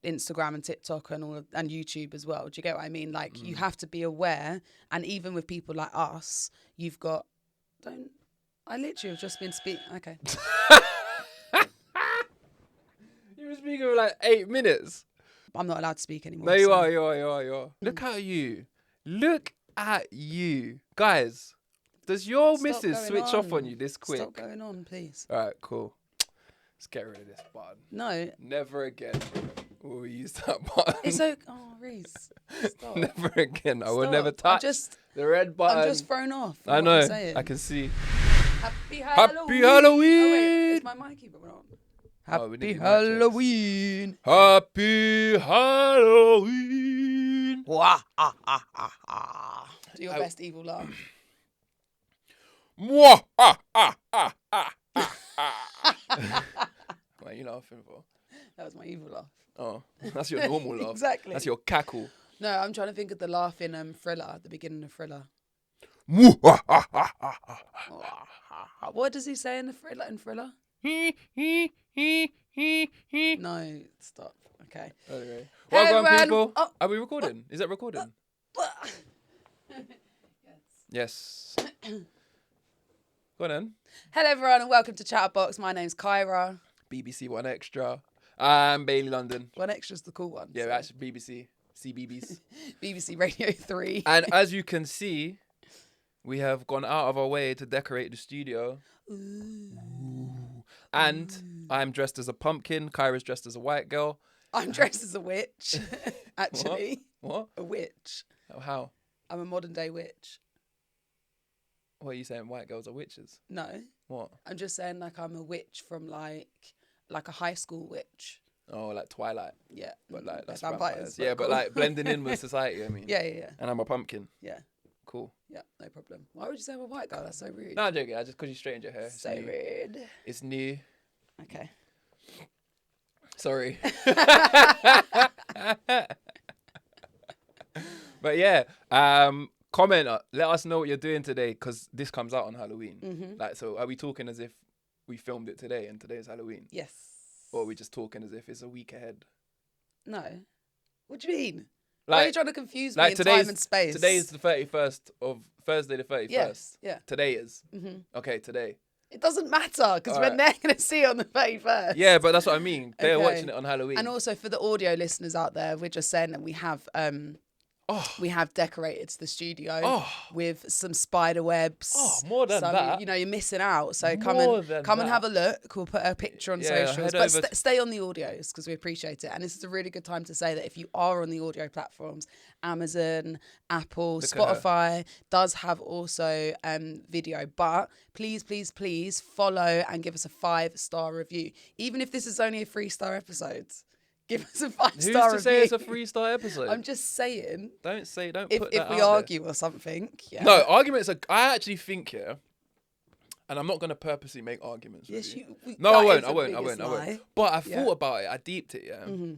Instagram and TikTok and and YouTube as well. Do you get what I mean? Like you have to be aware, and even with people like us, you've got. I literally have just been speaking. Okay. You were speaking for like 8 minutes. I'm not allowed to speak anymore. No, you are. Look at you. Look at you. Guys, does your missus switch off on you this quick? Stop going on, please. All right, cool. Let's get rid of this button. No. Never again will we use that button. It's okay. Oh, Reese. Stop. Never again. I will never touch the red button. I'm just thrown off. I know. I can see. Happy Halloween. Happy Halloween. Oh, wait. Is my mic even on? Happy Halloween. Happy Halloween. Wah, ah, ah, ah, ah. Do your best evil laugh. Mwah, ah, ah, ah, ah, ah, ah. What are you laughing for? That was my evil laugh. Oh, that's your normal laugh. Exactly. That's your cackle. No, I'm trying to think of the laugh in Thriller, the beginning of Thriller. Mwah, ah, ah, ah, ah, ah. What does he say in the Thriller? No, stop. Okay. Anyway. Welcome, people. Oh. Are we recording? Is that recording? Yes. Go on then. Hello, everyone, and welcome to Chatterbox. My name's Kaira. BBC One Extra. I'm Bailey London. One Extra's the cool one. Yeah, so. Actually BBC. CBBS. BBC Radio 3. And as you can see, we have gone out of our way to decorate the studio. Ooh. And I'm dressed as a pumpkin. Kyra's dressed as a white girl. I'm dressed as a witch, actually. What? A witch. Oh, how? I'm a modern day witch. What are you saying? White girls are witches? No. What? I'm just saying like I'm a witch from like a high school witch. Oh, like Twilight. Yeah. But like that's vampires. Yeah, but like blending in with society, I mean. Yeah. And I'm a pumpkin. Yeah. Cool. Yeah, no problem. Why would you say I'm a white girl? That's so rude. No, I'm joking. Just because you straightened your hair. So rude. It's new. Okay. Sorry. But yeah, comment. Let us know what you're doing today because this comes out on Halloween. Mm-hmm. Like, so are we talking as if we filmed it today and today's Halloween? Yes. Or are we just talking as if it's a week ahead? No. What do you mean? Like, why are you trying to confuse me in time and space? Today is the 31st of Thursday the 31st. Yes. Yeah. Today is. Mm-hmm. Okay, today. It doesn't matter because we're never going to see it on the 31st. Yeah, but that's what I mean. They're watching it on Halloween. And also for the audio listeners out there, we're just saying that we have decorated the studio with some spider webs. Oh, more than that. You know, you're missing out. So come and have a look. We'll put a picture on socials. But stay on the audios because we appreciate it. And this is a really good time to say that if you are on the audio platforms, Amazon, Apple, Spotify does have also video. But please follow and give us a 5-star review. Even if this is only a 3-star episode. Give us a 5-star review. Who's to say it's a 3-star episode? I'm just saying. Don't put that if out we argue or something. Yeah. No, arguments are... I actually think, and I'm not going to purposely make arguments with you. I won't. But I thought about it. I deeped it, Mm-hmm.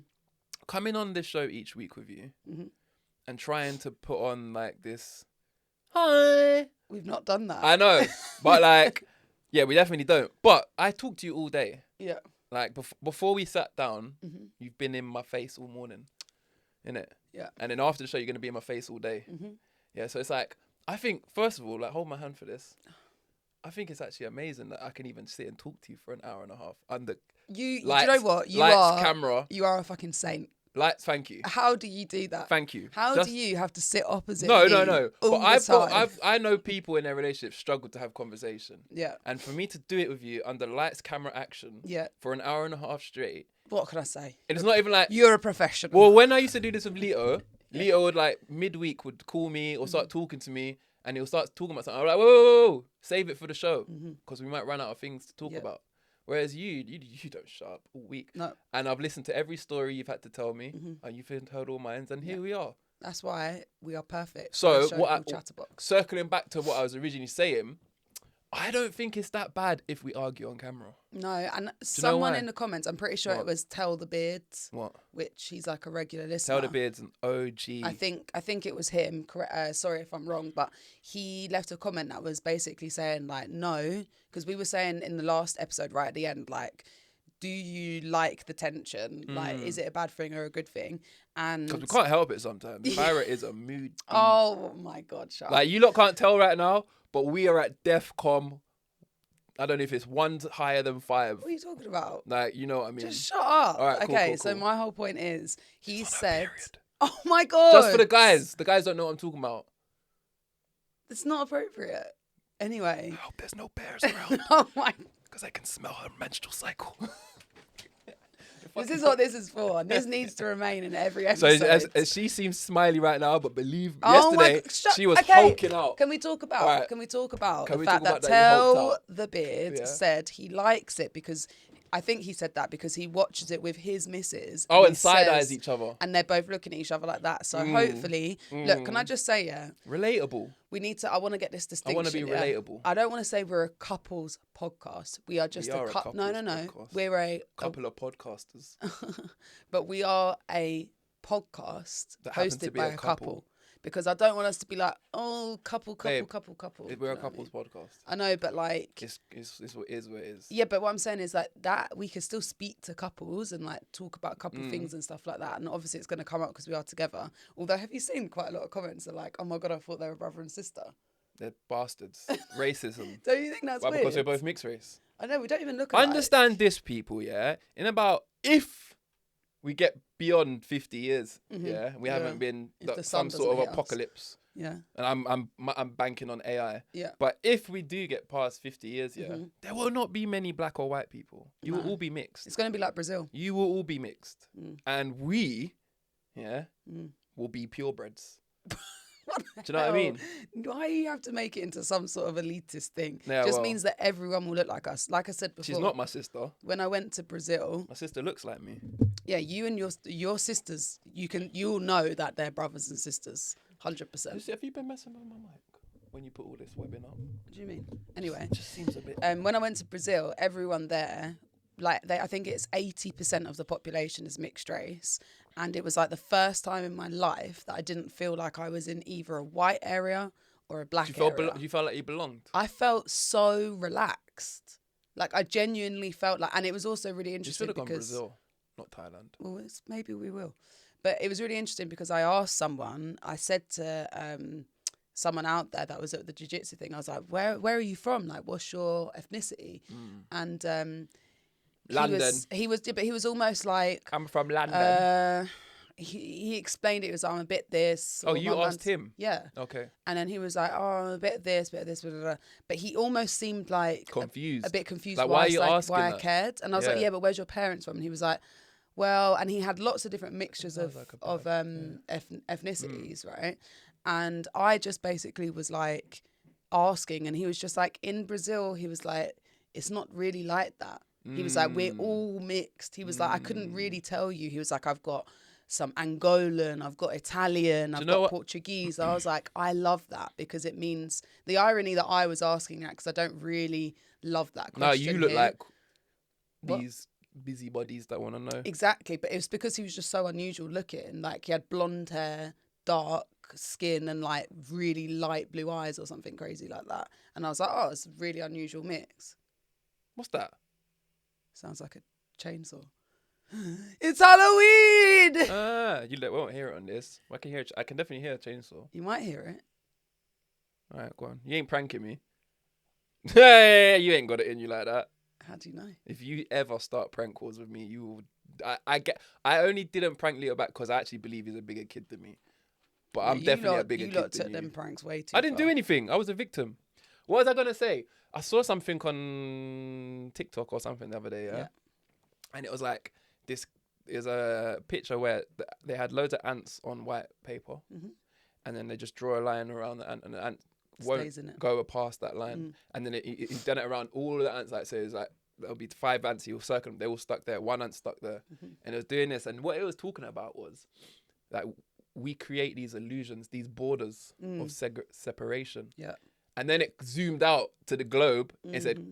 Coming on this show each week with you mm-hmm. and trying to put on like this... Hi. We've not done that. I know. But like... Yeah, we definitely don't. But I talk to you all day. Yeah. Like, before we sat down, mm-hmm. you've been in my face all morning, innit? Yeah. And then after the show, you're going to be in my face all day. Mm-hmm. Yeah, so it's like, I think, first of all, like, hold my hand for this. I think it's actually amazing that I can even sit and talk to you for an hour and a half under lights, do you know what? Camera. You are a fucking saint. Lights, thank you. How do you do that? Thank you. How do you have to sit opposite No. all But I know people in their relationships struggle to have conversation. Yeah. And for me to do it with you under lights, camera, action. Yeah. For an hour and a half straight. What can I say? And it's not even like... You're a professional. Well, when I used to do this with Lito, Lito would like midweek would call me or start talking to me and he'll start talking about something. I'm like, whoa, save it for the show because we might run out of things to talk about. Whereas you don't shut up all week. No. And I've listened to every story you've had to tell me and you've heard all mine and here we are. That's why we are perfect. So Chatterbox. Circling back to what I was originally saying, I don't think it's that bad if we argue on camera. No, and someone in the comments, I'm pretty sure it was Tell the Beards. What? Which he's like a regular listener. Tell the Beards an OG. I think it was him. Sorry if I'm wrong, but he left a comment that was basically saying like no, because we were saying in the last episode right at the end like, do you like the tension? Like, is it a bad thing or a good thing? And because we can't help it sometimes. Kaira is a mood. Oh my God, shut Like, you lot can't tell right now, but we are at DEFCON. I don't know if it's 1 higher than 5. What are you talking about? Like, you know what I mean? Just shut up. All right, cool, okay, cool, so cool. my whole point is, he She's on her said, period. "Oh my God!" Just for the guys don't know what I'm talking about. It's not appropriate. Anyway, I hope there's no bears around. Oh my! Because I can smell her menstrual cycle. This is what this is for. This needs to remain in every episode. So as she seems smiley right now, but believe Oh yesterday she was hulking out. Can we talk about? Right. Can we talk about Can the we fact talk that about that you hulked Tell out? the Beard Yeah. said he likes it because I think he said that because he watches it with his missus. Oh, he and side eyes says- each other. and they're both looking at each other like that. So hopefully, look, can I just say, Relatable. we need to. I want to get this distinction. I want to be relatable. I don't want to say we're a couples podcast. We are just We are a couple. No. couples podcast. We're a Couple of podcasters but we are a podcast that happen to hosted be by a a couple. couple. Because I don't want us to be like, oh, couple. Babe, couple. We're You a know what I couples mean? podcast. I know, but like, It's what it is. yeah, but what I'm saying is like that we can still speak to couples and like talk about couple things and stuff like that. And obviously it's going to come up because we are together. Although, have you seen quite a lot of comments that are like, oh my God, I thought they were brother and sister. They're bastards. Racism. Don't you think that's Why? weird? Because we're both mixed race. I know, we don't even look alike. Understand this, people, yeah? In about, if we get beyond 50 years, yeah, we haven't been If the sun some sort of doesn't hit us. apocalypse. Yeah. And I'm banking on AI. Yeah. But if we do get past 50 years, yeah, there will not be many black or white people. You will all be mixed. It's going to be like Brazil. You will all be mixed. And we, will be purebreds. Do you know what I mean? Why you have to make it into some sort of elitist thing? Yeah, Just well, means that everyone will look like us. Like I said before. She's not my sister. When I went to Brazil, My sister looks like me. yeah, you and your sisters, you'll know that they're brothers and sisters, 100%. Have you been messing with my mic when you put all this webbing up? What do you mean? Anyway, It just seems a bit. when I went to Brazil, everyone there, like I think it's 80% of the population is mixed race. And it was like the first time in my life that I didn't feel like I was in either a white area or a black area. You felt like you belonged? I felt so relaxed. Like I genuinely felt like, and it was also really You interesting should have gone because Brazil, not Thailand. well, maybe we will. But it was really interesting because I asked someone, I said to someone out there that was at the jiu-jitsu thing, I was like, where are you from? Like, what's your ethnicity? And London. He was almost like, I'm from London. he explained it was, I'm a bit this. Oh, or you my asked mum's- him? Yeah. Okay. And then he was like, oh, I'm a bit of this, blah, blah, blah. But he almost seemed like Confused. a bit confused. Like, why are you asking why I that? cared? And I was like, Yeah. yeah, but where's your parents from? And he was like, well, and he had lots of different mixtures of Sounds like a ethnicities, right? And I just basically was like asking, and he was just like, in Brazil, he was like, it's not really like that. He was like, we're all mixed. He was like, I couldn't really tell you. He was like, I've got some Angolan, I've got Italian, I've got Portuguese. I was like, I love that because it means the irony that I was asking that because I don't really love that question. No, you look here. like What? these busybodies that want to know. Exactly, but it was because he was just so unusual looking. Like he had blonde hair, dark skin, and like really light blue eyes or something crazy like that. And I was like, oh, it's a really unusual mix. What's that? Sounds like a chainsaw. It's Halloween! You won't hear it on this. I can hear. I can definitely hear a chainsaw. You might hear it. All right, go on. You ain't pranking me. Hey, you ain't got it in you like that. How do you know? If you ever start prank calls with me, you will. I only didn't prank Leo back because I actually believe he's a bigger kid than me. But I'm definitely a bigger kid than you. You lot took them pranks way too I didn't far. do anything. I was a victim. What was I gonna say? I saw something on TikTok or something the other day, yeah? And it was like this is a picture where they had loads of ants on white paper, and then they just draw a line around the ant, and the ant won't go past that line, and then he's done it around all of the ants. Like so, it's like there'll be 5 ants. He'll circle them. They all stuck there. 1 ant stuck there, and it was doing this. And what it was talking about was like we create these illusions, these borders of separation. Yeah. And then it zoomed out to the globe and said,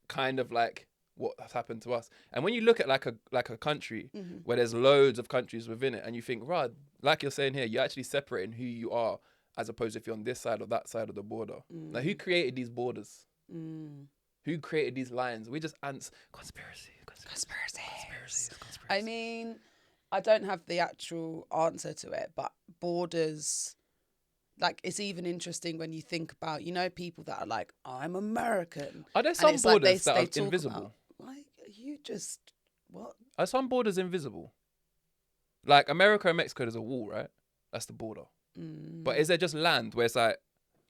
kind of like what has happened to us. And when you look at like a country where there's loads of countries within it, and you think, right, like you're saying here, you're actually separating who you are as opposed to if you're on this side or that side of the border. Like who created these borders? Who created these lines? We just ants. Conspiracy. Conspiracies. I mean, I don't have the actual answer to it, but borders, like, it's even interesting when you think about, you know, people that are like, I'm American. Are there some borders that are invisible? Like, you just, what? Are some borders invisible? Like America and Mexico, there's a wall, right? That's the border. But is there just land where it's like,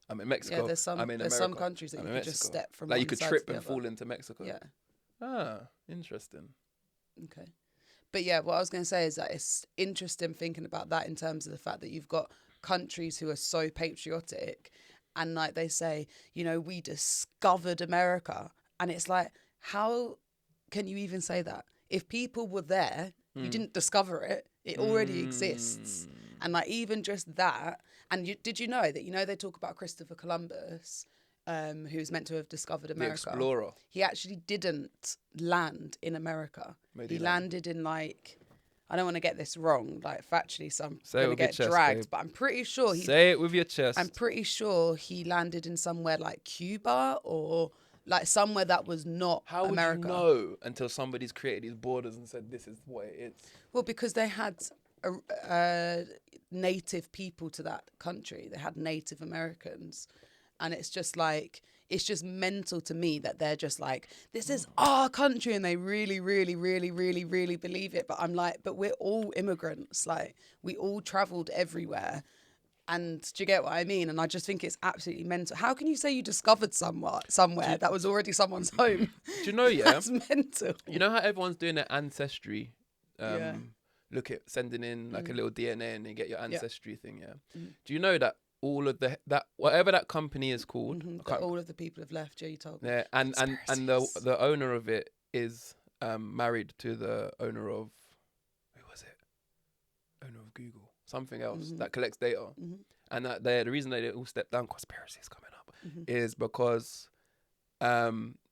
I'm in Mexico, yeah, there's some countries that you could just step from, like one you could side trip to the and other. fall into Mexico. Yeah. Ah, interesting. Okay. But yeah, what I was going to say is that it's interesting thinking about that in terms of the fact that you've got countries who are so patriotic and like they say, you know, we discovered America. And it's like, how can you even say that? If people were there, you didn't discover it. It already exists. And like even just that. And did you know that, you know, they talk about Christopher Columbus, who's meant to have discovered America. The explorer. He actually didn't land in America. He landed in like, I don't want to get this wrong, like factually, so I'm going to get dragged, babe. But I'm pretty sure say it with your chest. I'm pretty sure he landed in somewhere like Cuba or like somewhere that was not America. How would you know until somebody's created these borders and said this is what it is? Well, because they had native people to that country. They had Native Americans. And it's just like, it's just mental to me that they're just like, this is our country. And they really, really, really, really, really believe it. But I'm like, but we're all immigrants. Like, we all travelled everywhere. And do you get what I mean? And I just think it's absolutely mental. How can you say you discovered somewhere that was already someone's home? Do you know, yeah? That's mental. You know how everyone's doing their ancestry? Look at sending in like a little DNA and then get your ancestry thing, yeah? Do you know that all of that whatever that company is called, all of the people have left. Yeah, you told me. Yeah, and the owner of it is married to the owner of owner of Google, something else that collects data, and that the reason they all step down, conspiracies coming up, is because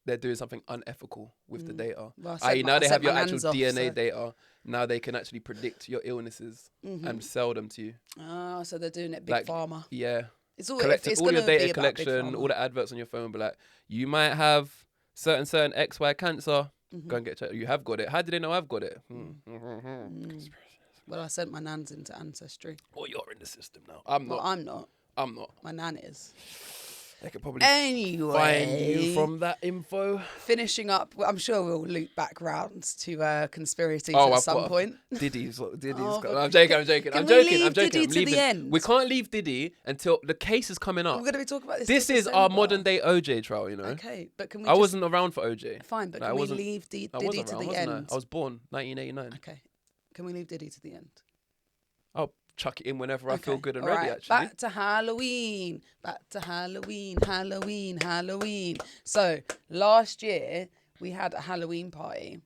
they're doing something unethical with the data. Well, now they have your actual DNA data. Now they can actually predict your illnesses and sell them to you. Oh, so they're doing it big pharma. Yeah. It's all, collecting all your data collection, all the adverts on your phone, but like, you might have certain XY cancer. Go and get checked. You have got it. How did they know I've got it? Well, I sent my nans into Ancestry. Well, you're in the system now. I'm not. Well, I'm not. I'm not. My nan is. They could probably find you from that info. Finishing up, I'm sure we'll loop back round to conspiracies at some point. Diddy's. I'm joking. I'm joking. Diddy to the end? We can't leave Diddy until the case is coming up. We're going to be talking about this. This is our modern day OJ trial, you know. Okay, but can we? I wasn't around for OJ. Fine, but can we leave Diddy to the end? I was born 1989. Okay, can we leave Diddy to the end? I'll chuck it in whenever I feel good and ready, actually. Back to Halloween. So last year we had a Halloween party.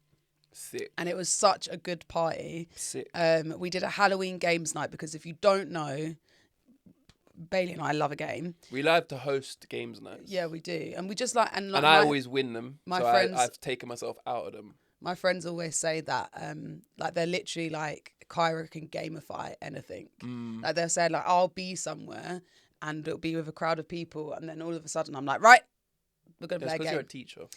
Sick. And it was such a good party. Sick. We did a Halloween games night because if you don't know, Bailey and I love a game. We like to host games nights. Yeah, we do. And we just like... And I always win them. I've taken myself out of them. My friends always say that, like, they're literally like, Kaira can gamify anything. Like, they'll say, like, I'll be somewhere and it'll be with a crowd of people, and then all of a sudden I'm like, right, we're going to play a game. Because you're a teacher.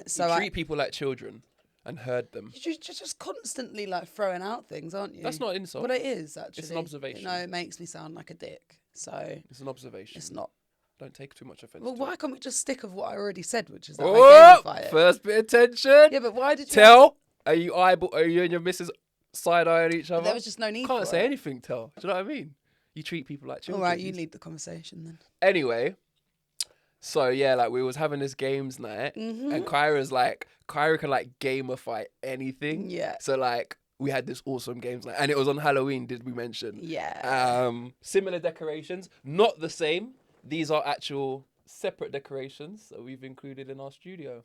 So you treat people like children and herd them. You're just constantly, like, throwing out things, aren't you? That's not an insult. Well, it is, actually. It's an observation. No, it makes me sound like a dick. So it's an observation. It's not. Don't take too much offence. Well, why can't we just stick with what I already said, which is that I gamify it? First bit of tension. Yeah, but why did you Are you and your missus side-eyeing each other? There was just no need. Can't say anything. Do you know what I mean? You treat people like children. All right, you lead the conversation then. Anyway, so yeah, like, we was having this games night, and Kaira can like gamify anything. Yeah. So like, we had this awesome games night, and it was on Halloween. Did we mention? Yeah. Similar decorations, not the same. These are actual separate decorations that we've included in our studio.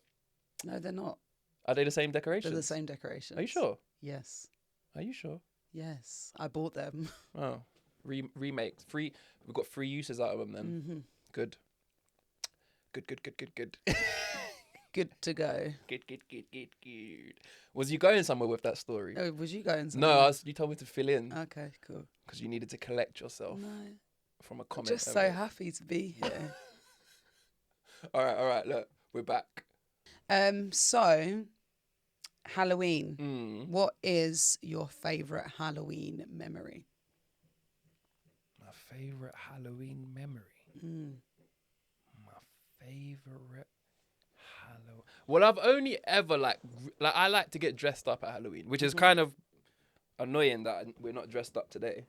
No, they're not. Are they the same decorations? They're the same decorations. Are you sure? Yes. Are you sure? Yes, I bought them. Oh, remakes. Free. We've got free uses out of them then. Good. Good. Good to go. Good. Was you going somewhere with that story? Oh, was you going somewhere? No, you told me to fill in. Okay, cool. Because you needed to collect yourself. No. From a comment. I'm just so happy to be here. All right. Look, we're back. So Halloween. What is your favourite Halloween memory? My favourite Halloween memory? My favourite Halloween... Well, I've only ever, like I like to get dressed up at Halloween, which is kind of annoying that we're not dressed up today.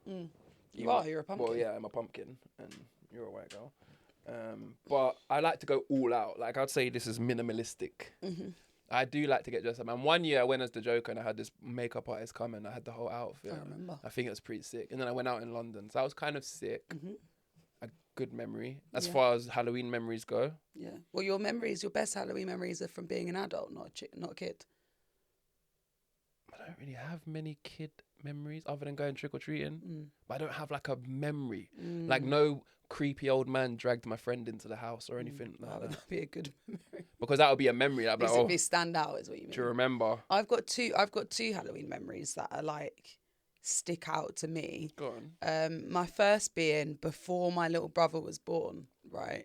You're a pumpkin. Well, yeah, I'm a pumpkin, and you're a white girl. But I like to go all out. Like, I'd say this is minimalistic. I do like to get dressed up. And one year I went as the Joker and I had this makeup artist come and I had the whole outfit. I remember. I think it was pretty sick. And then I went out in London. So that was kind of sick. A good memory as far as Halloween memories go. Yeah. Well, your best Halloween memories are from being an adult, not a kid. I don't really have many kid memories other than going trick-or-treating. But I don't have like a memory. Like no creepy old man dragged my friend into the house or anything like that. Would that be a good memory? Because that would be a memory. I'd be like, be stand out is what you mean. Do you remember? I've got two Halloween memories that are like stick out to me. Go on. My first being before my little brother was born, right?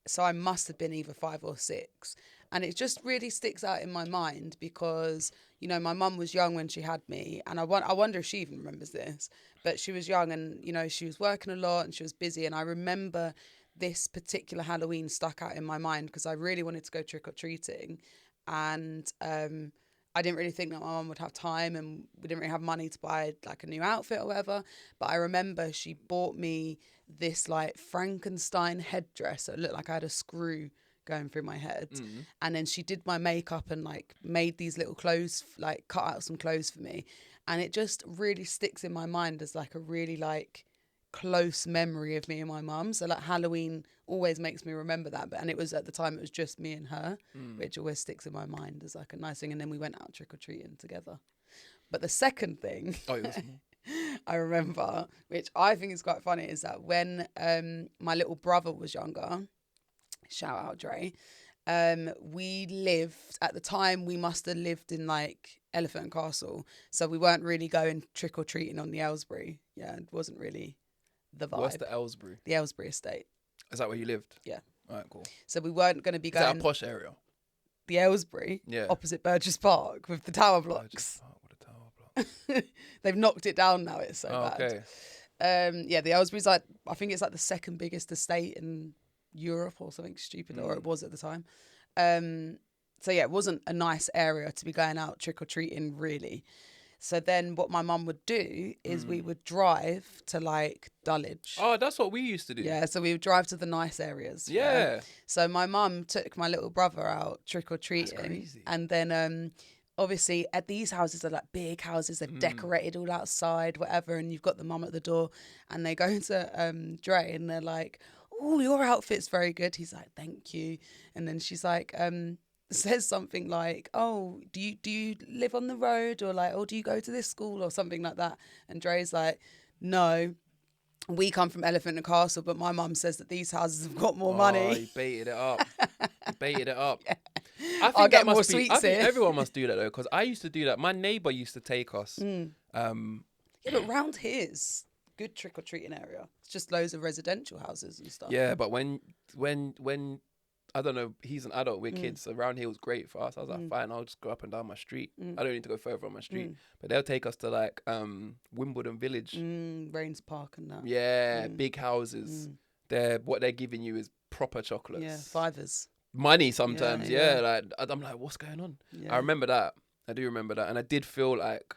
So I must have been either 5 or 6. And it just really sticks out in my mind because, you know, my mum was young when she had me. And I wonder if she even remembers this. But she was young and, you know, she was working a lot and she was busy. And I remember this particular Halloween stuck out in my mind because I really wanted to go trick-or-treating. And I didn't really think that my mum would have time and we didn't really have money to buy like a new outfit or whatever. But I remember she bought me this like Frankenstein headdress. So it looked like I had a screw going through my head. And then she did my makeup and like made these little clothes, like cut out some clothes for me. And it just really sticks in my mind as like a really like close memory of me and my mum. So like Halloween always makes me remember that. But and it was at the time it was just me and her, which always sticks in my mind as like a nice thing. And then we went out trick-or-treating together. But the second thing I remember, which I think is quite funny, is that when my little brother was younger, shout out Dre, we lived, at the time we must have lived in like Elephant and Castle, so we weren't really going trick-or-treating on the Aylesbury. Yeah, it wasn't really the vibe. What's the Aylesbury? The Aylesbury estate. Is that where you lived? Yeah. Alright, cool. So we weren't going to be going... Is that a posh area? The Aylesbury? Yeah. Opposite Burgess Park with the tower blocks. Park with the tower blocks. They've knocked it down now, it's so bad. Okay. Yeah, the Aylesbury's like, I think it's like the second biggest estate in Europe or something stupid, or it was at the time. So yeah, it wasn't a nice area to be going out trick-or-treating really. So then what my mum would do is we would drive to like Dulwich. Oh, that's what we used to do. Yeah, so we would drive to the nice areas. Yeah. Right? So my mum took my little brother out trick-or-treating. That's crazy. And then obviously at these houses are like big houses, they're decorated all outside, whatever, and you've got the mum at the door and they go to Dre and they're like, "Oh, your outfit's very good." He's like, "Thank you." And then she's like, says something like, "Oh, do you live on the road?" Or like, "Oh, do you go to this school?" Or something like that. And Dre's like, "No, we come from Elephant and Castle, but my mum says that these houses have got more money." He baited it up. He baited it up. Yeah. I think I'll get that must more be, sweets I think here. everyone must do that though, because I used to do that. My neighbour used to take us. Yeah, but round here's good trick-or-treating area. It's just loads of residential houses and stuff. Yeah, but when I don't know, he's an adult, we're kids, so around here was great for us. I was like, fine, I'll just go up and down my street. I don't need to go further on my street. But they'll take us to like Wimbledon Village. Rains Park and that. Yeah, big houses. What they're giving you is proper chocolates. Yeah, fivers. Money sometimes, Yeah. Like I'm like, what's going on? Yeah. I remember that. I do remember that. And I did feel like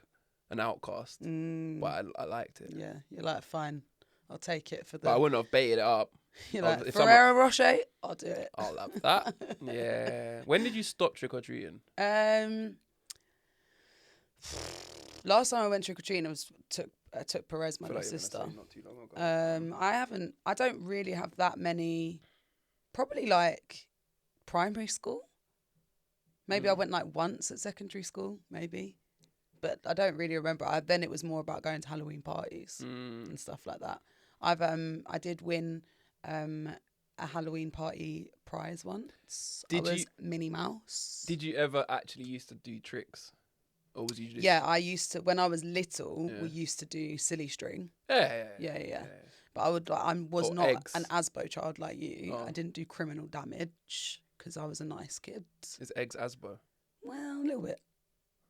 an outcast, but I liked it. Yeah, you're like, fine, I'll take it for the... But I wouldn't have baited it up. You're like, Ferrero Rocher, I'll do it. I'll have that. Yeah. When did you stop trick-or-treating? Last time I went trick-or-treating, I took Perez, my little sister. Not too long ago. I don't really have that many, probably like primary school. Maybe I went like once at secondary school, maybe. But I don't really remember. Then it was more about going to Halloween parties and stuff like that. I did win a Halloween party prize once. I was Minnie Mouse. Did you ever actually used to do tricks? Or was you just... Yeah, I used to. When I was little, we used to do silly string. Yeah. But I was not eggs. an Asbo child like you. Oh. I didn't do criminal damage because I was a nice kid. Is eggs Asbo? Well, a little bit.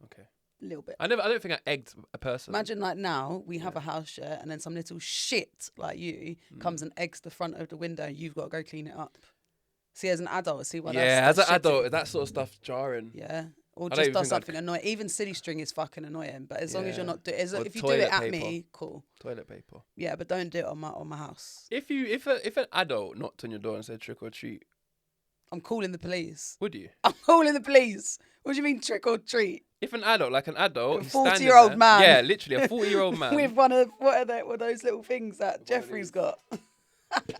Okay. A little bit. I don't think I egged a person. Imagine like now we have a house share and then some little shit like you comes and eggs the front of the window. You've got to go clean it up. See, as an adult, see what as an adult, that sort of stuff's jarring. Yeah. Or just does something annoying. Even silly string is fucking annoying. But as long as you're not doing, if you do it at me, cool. Toilet paper. Yeah, but don't do it on my house. If an adult knocked on your door and said trick or treat, I'm calling the police. Would you? I'm calling the police. What do you mean trick or treat? If an adult, a 40-year-old man. Yeah, literally a 40-year-old man. With one of what are those little things that Jeffrey's got?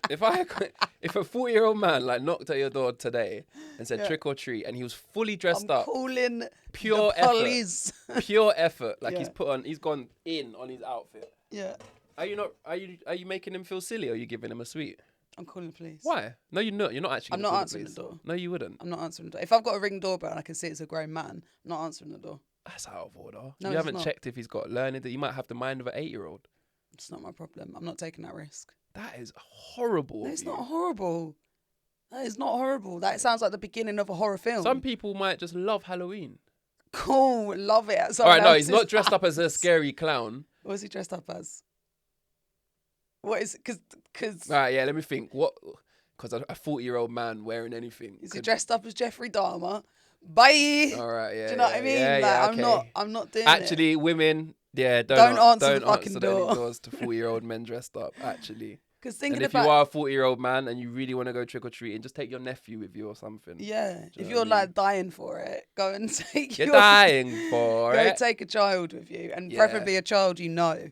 If a 40-year-old man like knocked at your door today and said trick or treat, and he was fully dressed up, calling pure the police. Pure effort. Like he's gone in on his outfit. Yeah. Are you making him feel silly, or are you giving him a sweet? I'm calling the police. Why? No, you're not. You're not actually. I'm not answering the door. No, you wouldn't. I'm not answering the door. If I've got a ring doorbell and I can see it's a grown man, I'm not answering the door. That's out of order. No, you haven't checked if he's got learning that you might have the mind of an 8-year-old. It's not my problem. I'm not taking that risk. That is horrible. No, it's not horrible. That is not horrible. That sounds like the beginning of a horror film. Some people might just love Halloween. Cool, love it. All right, no, he's not dressed up as a scary clown. What is he dressed up as? What is it? Because. All right, yeah, let me think. What? Because a 40-year-old man wearing anything. Is he dressed up as Jeffrey Dahmer? Bye. All right, yeah. Do you know what I mean? Yeah, okay. I'm not doing Actually, it. women, don't answer the fucking door. Any doors to 40-year-old men dressed up. Actually. Because if you are a 40-year-old man and you really want to go trick or treating, just take your nephew with you or something. Yeah. If you're like dying for it, go and take. You're dying for it. Go take a child with you, and preferably a child you know.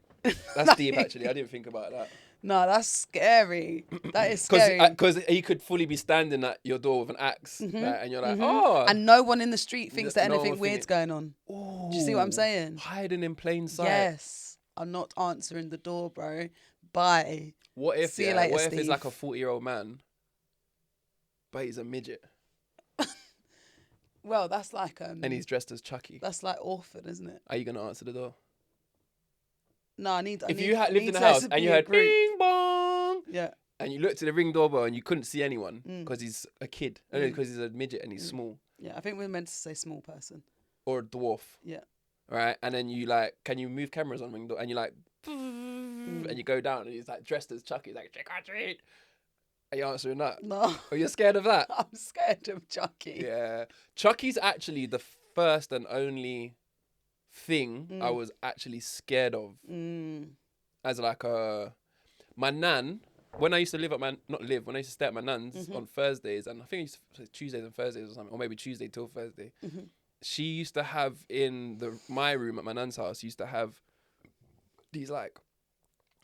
That's deep, actually. I didn't think about that. No, that's scary. That is scary. Because he could fully be standing at your door with an axe, and you're like, oh. And no one in the street thinks that anything weird's going on. Ooh, do you see what I'm saying? Hiding in plain sight. Yes. I'm not answering the door, bro. Bye. What if, See you later, Steve. It's like a 40-year-old man, but he's a midget? Well, that's like... and he's dressed as Chucky. That's like orphan, isn't it? Are you going to answer the door? No, I need... If you lived in the house and you heard bing bong... Yeah. And you looked at the ring doorbell and you couldn't see anyone because he's a kid. Only because he's a midget and he's small. Yeah, I think we're meant to say small person. Or a dwarf. Yeah. All right, and then you like, can you move cameras on ring door? And you like... and you go down and he's like dressed as Chucky. He's like, trick or treat. Are you answering that? No. Are you scared of that? I'm scared of Chucky. Yeah. Chucky's actually the first and only thing I was actually scared of. As like my nan, when I used to live at when I used to stay at my nan's on Thursdays, and I think it used to Tuesdays and Thursdays or something, or maybe Tuesday till Thursday. She used to have in my room at my nan's house, used to have these like,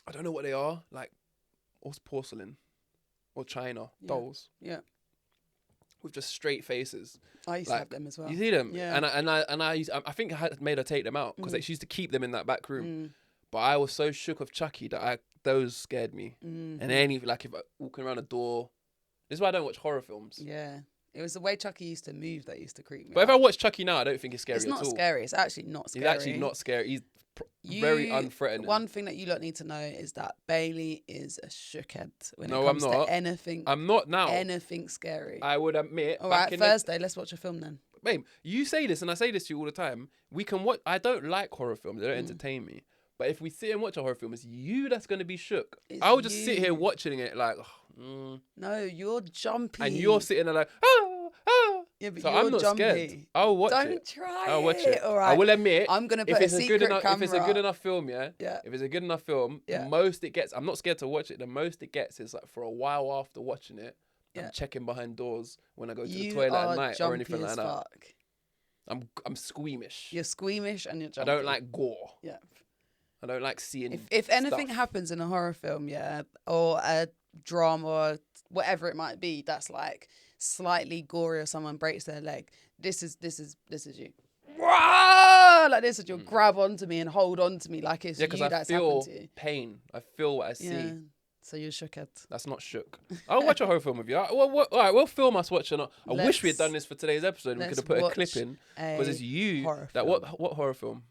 I don't know what they are, like, what's porcelain or china dolls. Yeah. With just straight faces. I used to have them as well. You see them? Yeah. I think I had made her take them out because she used to keep them in that back room. But I was so shook of Chucky that those scared me. And if I walking around a door, this is why I don't watch horror films. Yeah. It was the way Chucky used to move that used to creep me out. But if I watch Chucky now, I don't think it's scary at all. It's not scary. It's actually not scary. He's actually not scary. He's very unthreatening. One thing that you lot need to know is that Bailey is a shookhead when it comes to anything. I'm not now. Anything scary. I would admit. All right, Thursday, let's watch a film then. Babe, you say this and I say this to you all the time. We can watch. I don't like horror films. They don't entertain me. But if we sit and watch a horror film, it's you that's going to be shook. I'll just sit here watching it like, No, you're jumpy. And you're sitting there like, Yeah, but so you're I'm not jumpy. scared. I'll watch it. Don't try I'll watch it. All right. I will admit, I'm going to put a secret camera. If it's a good enough film, Yeah. If it's a good enough film, the most it gets, I'm not scared to watch it. The most it gets is like for a while after watching it, I'm checking behind doors when I go to the toilet at night or anything like that. Fuck. I'm squeamish. You're squeamish and you're jumpy. I don't like gore. Yeah. I don't like seeing If anything happens in a horror film, or a drama, or whatever it might be, that's like slightly gory or someone breaks their leg, this is you. Like this, you'll grab onto me and hold on to me like it's you that's happened to you. Pain. I feel what I see. So you're shook at. That's not shook. I'll watch a horror film with you. All right, we'll film us watching. I wish we had done this for today's episode. We could have put a clip in because it's you. What horror film?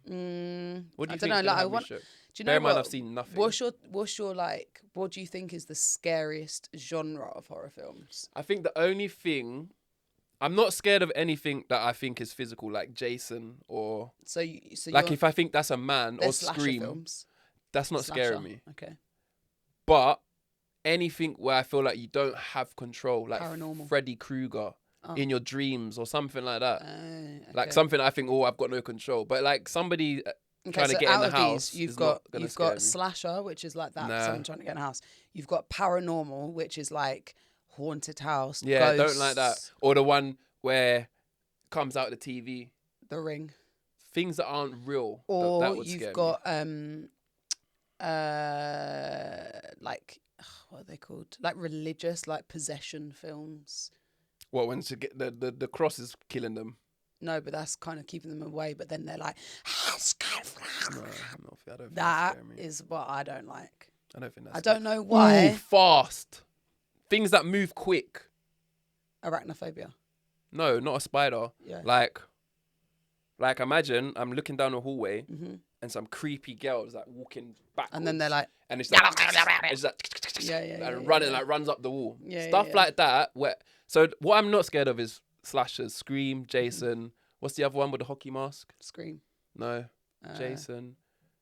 What do you think? I don't know. Do you know? Bear in mind, I've seen nothing. What's your like? What do you think is the scariest genre of horror films? I think the only thing I'm not scared of anything that I think is physical, like Jason or... So like, if I think that's a man or Scream, films. that's not scaring me. Okay. But anything where I feel like you don't have control, like Paranormal. Freddy Krueger in your dreams or something like that. Okay. Like something I think, I've got no control. But like somebody trying to get in the house, you've got slasher, which is like that, someone trying to get in a house. You've got paranormal, which is like haunted house. Yeah, ghosts, don't like that. Or the one where comes out the TV. The Ring. Things that aren't real. Or that would you've scare got me. like, what are they called? Like religious, like possession films. What, when to get the cross is killing them? No, but that's kind of keeping them away. But then they're like, no, I don't think that is what I don't like. I don't think that's. I don't know why. Ooh, fast. Things that move quick. Arachnophobia. No, not a spider. Yeah. Like imagine I'm looking down a hallway and some creepy girl is like walking backwards. And then they're like, and it's like, and running like runs up the wall. Stuff like that. So what I'm not scared of is slashers, Scream, Jason. What's the other one with the hockey mask? Scream. No, Jason.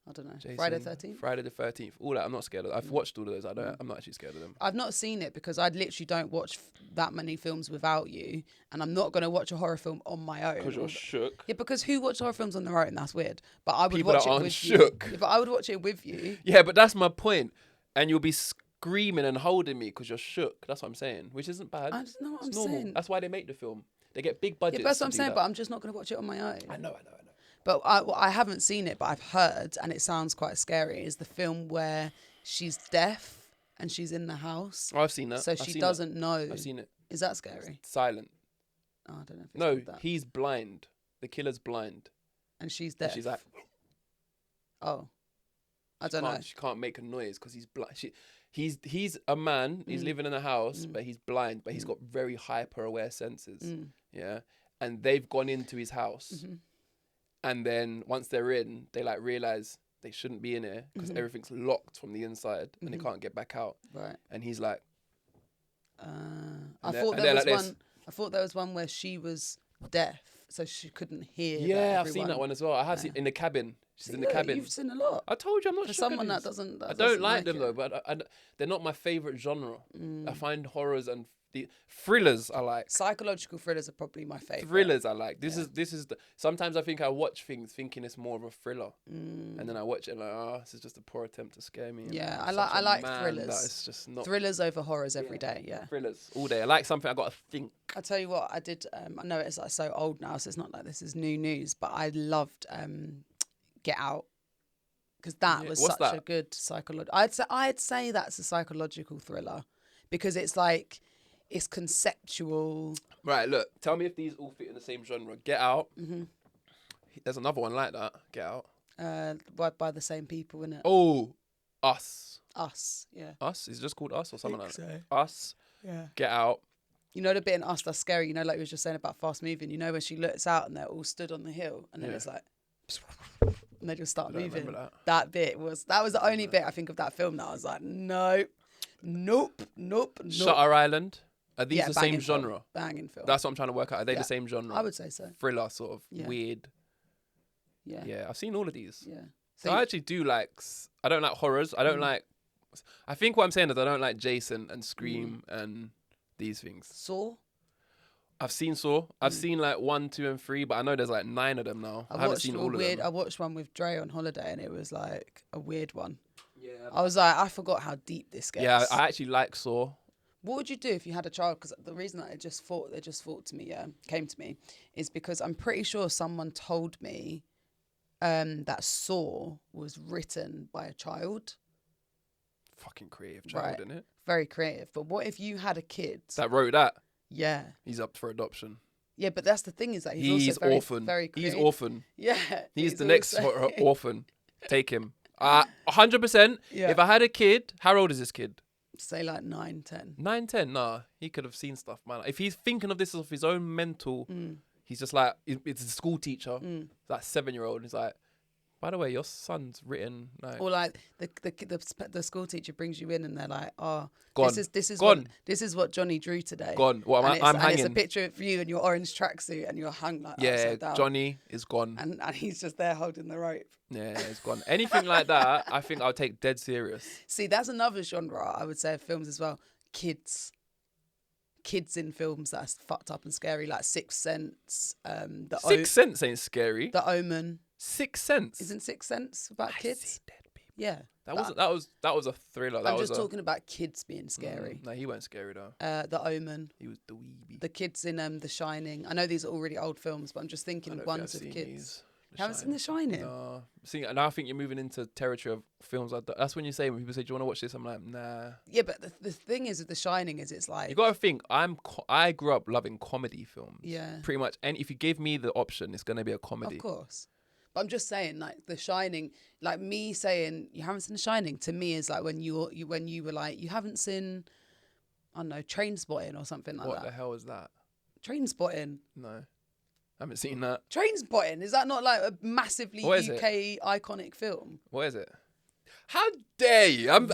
I don't know. Jason, Friday the 13th? Friday the 13th. All that, I'm not scared of. I've watched all of those. I'm not actually scared of them. I've not seen it because I literally don't watch that many films without you. And I'm not going to watch a horror film on my own. Because you're shook. Yeah, because who watches horror films on their own? That's weird. But I would People watch that it aren't with shook. you. Yeah, but I would watch it with you. Yeah, but that's my point. And you'll be screaming and holding me because you're shook. That's what I'm saying. Which isn't bad. I just know what I'm normal. saying. That's why they make the film. They get big budgets. Yeah, but that's what I'm saying. But I'm just not going to watch it on my own. I know. But I haven't seen it, but I've heard, and it sounds quite scary, is the film where she's deaf and she's in the house. Oh, I've seen that. So she doesn't know. I've seen it. Is that scary? It's silent. Oh, I don't know if it's No, that. he's blind. The killer's blind. And she's deaf. And she's like... Oh. I don't know. She can't make a noise because he's blind. He's a man. He's living in a house, but he's blind. But he's got very hyper-aware senses. Yeah. And they've gone into his house. And then once they're in, they like realize they shouldn't be in here because everything's locked from the inside and they can't get back out. Right. And he's like, I thought there was one where she was deaf, so she couldn't hear. Yeah, I've seen that one as well. I have seen in the cabin. She's in the cabin. You've seen a lot. I told you I'm not For sure. someone that doesn't. I don't like them though, but they're not my favorite genre. I find horrors and the thrillers I like. Psychological thrillers are probably my favorite. Thrillers I like. This is sometimes I think I watch things thinking it's more of a thriller, and then I watch it like, this is just a poor attempt to scare me. Yeah, I like thrillers. It's just not thrillers over horrors every day. Yeah, thrillers all day. I like something I got to think. I tell you what, I did. I know it's like so old now, so it's not like this is new news, but I loved Get Out. Because that was such a good psychological... I'd say that's a psychological thriller. Because it's like... It's conceptual. Right, look. Tell me if these all fit in the same genre. Get Out. There's another one like that. Get Out. By the same people, innit? Oh, Us. Us, yeah. Us? Is it just called Us or something like that? So. Us. Yeah. Get Out. You know the bit in Us that's scary? You know, like we were just saying about fast moving. You know when she looks out and they're all stood on the hill and then it's like... And they just start moving. That was the only bit I think of that film that I was like, nope. Shutter Island. Are these the same genre? Banging film. That's what I'm trying to work out. Are they the same genre? I would say so. Thriller, sort of weird. Yeah. Yeah, I've seen all of these. Yeah. So I actually do like. I don't like horrors. I don't like. I think what I'm saying is I don't like Jason and Scream and these things. Saw. I've seen Saw. I've seen like 1, 2, and 3, but I know there's like 9 of them now. I haven't seen all of them. I watched one with Dre on holiday, and it was like a weird one. Yeah. I was like, I forgot how deep this gets. Yeah, I actually like Saw. What would you do if you had a child? Because the reason that came to me, is because I'm pretty sure someone told me that Saw was written by a child. Fucking creative child, isn't it? Very creative. But what if you had a kid that wrote that? Yeah. He's up for adoption. Yeah, but that's the thing is that he's also orphan. Very creative. He's orphan. Yeah. He's the next orphan. Take him. 100%. Yeah. If I had a kid, how old is this kid? Say like 9, 10. 9, 10? Nah, he could have seen stuff, man. If he's thinking of this off his own mental, he's just like, it's a school teacher, that 7-year-old. He's like, By the way, your son's written like, or like the school teacher brings you in and they're like, oh, gone. This is what Johnny drew today. Gone. Well, I'm hanging. And it's a picture of you in your orange tracksuit and you're hung like upside down. Johnny is gone. And he's just there holding the rope. Yeah, it's gone. Anything like that, I think I'll take dead serious. See, that's another genre I would say of films as well. Kids in films that are fucked up and scary, like Sixth Sense. Sixth Sense ain't scary. The Omen. Sixth Sense. Isn't Sixth Sense about kids? See dead people. Yeah. That was a thriller. I'm just talking about kids being scary. No, he weren't scary though. The Omen. He was dweeby. The kids in The Shining. I know these are all really old films, but I'm just thinking ones with kids. You haven't seen The Shining? No. See, now I think you're moving into territory of films like that. That's when you say, when people say, do you want to watch this? I'm like, nah. Yeah, but the thing is with The Shining is it's like... You got to think, I grew up loving comedy films. Yeah. Pretty much. And if you give me the option, it's going to be a comedy. Of course. But I'm just saying, like, The Shining, like me saying, you haven't seen The Shining, to me is like when you were like, you haven't seen, I don't know, Trainspotting or something like that. What the hell is that? Trainspotting? No. I haven't seen that. Trainspotting, is that not like a massively UK iconic film? What is it? How dare you? I'm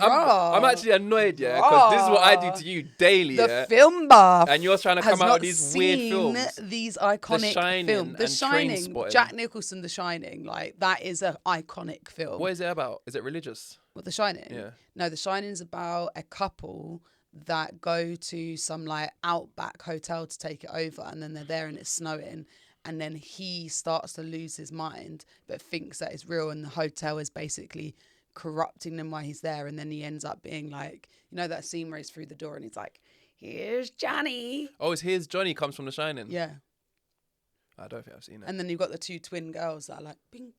actually annoyed, yeah, because this is what I do to you daily, The film buff, and you're trying to come out with these weird films. These iconic films. The Shining, Jack Nicholson, The Shining, like that is an iconic film. What is it about? Is it religious? What, The Shining? Yeah. No, The Shining's about a couple that go to some like outback hotel to take it over, and then they're there and it's snowing. And then he starts to lose his mind, but thinks that it's real, and the hotel is basically corrupting them while he's there. And then he ends up being like, you know, that scene where he's through the door and he's like, here's Johnny. Oh, it's Here's Johnny comes from The Shining. Yeah. I don't think I've seen it. And then you've got the two twin girls that are like, bing,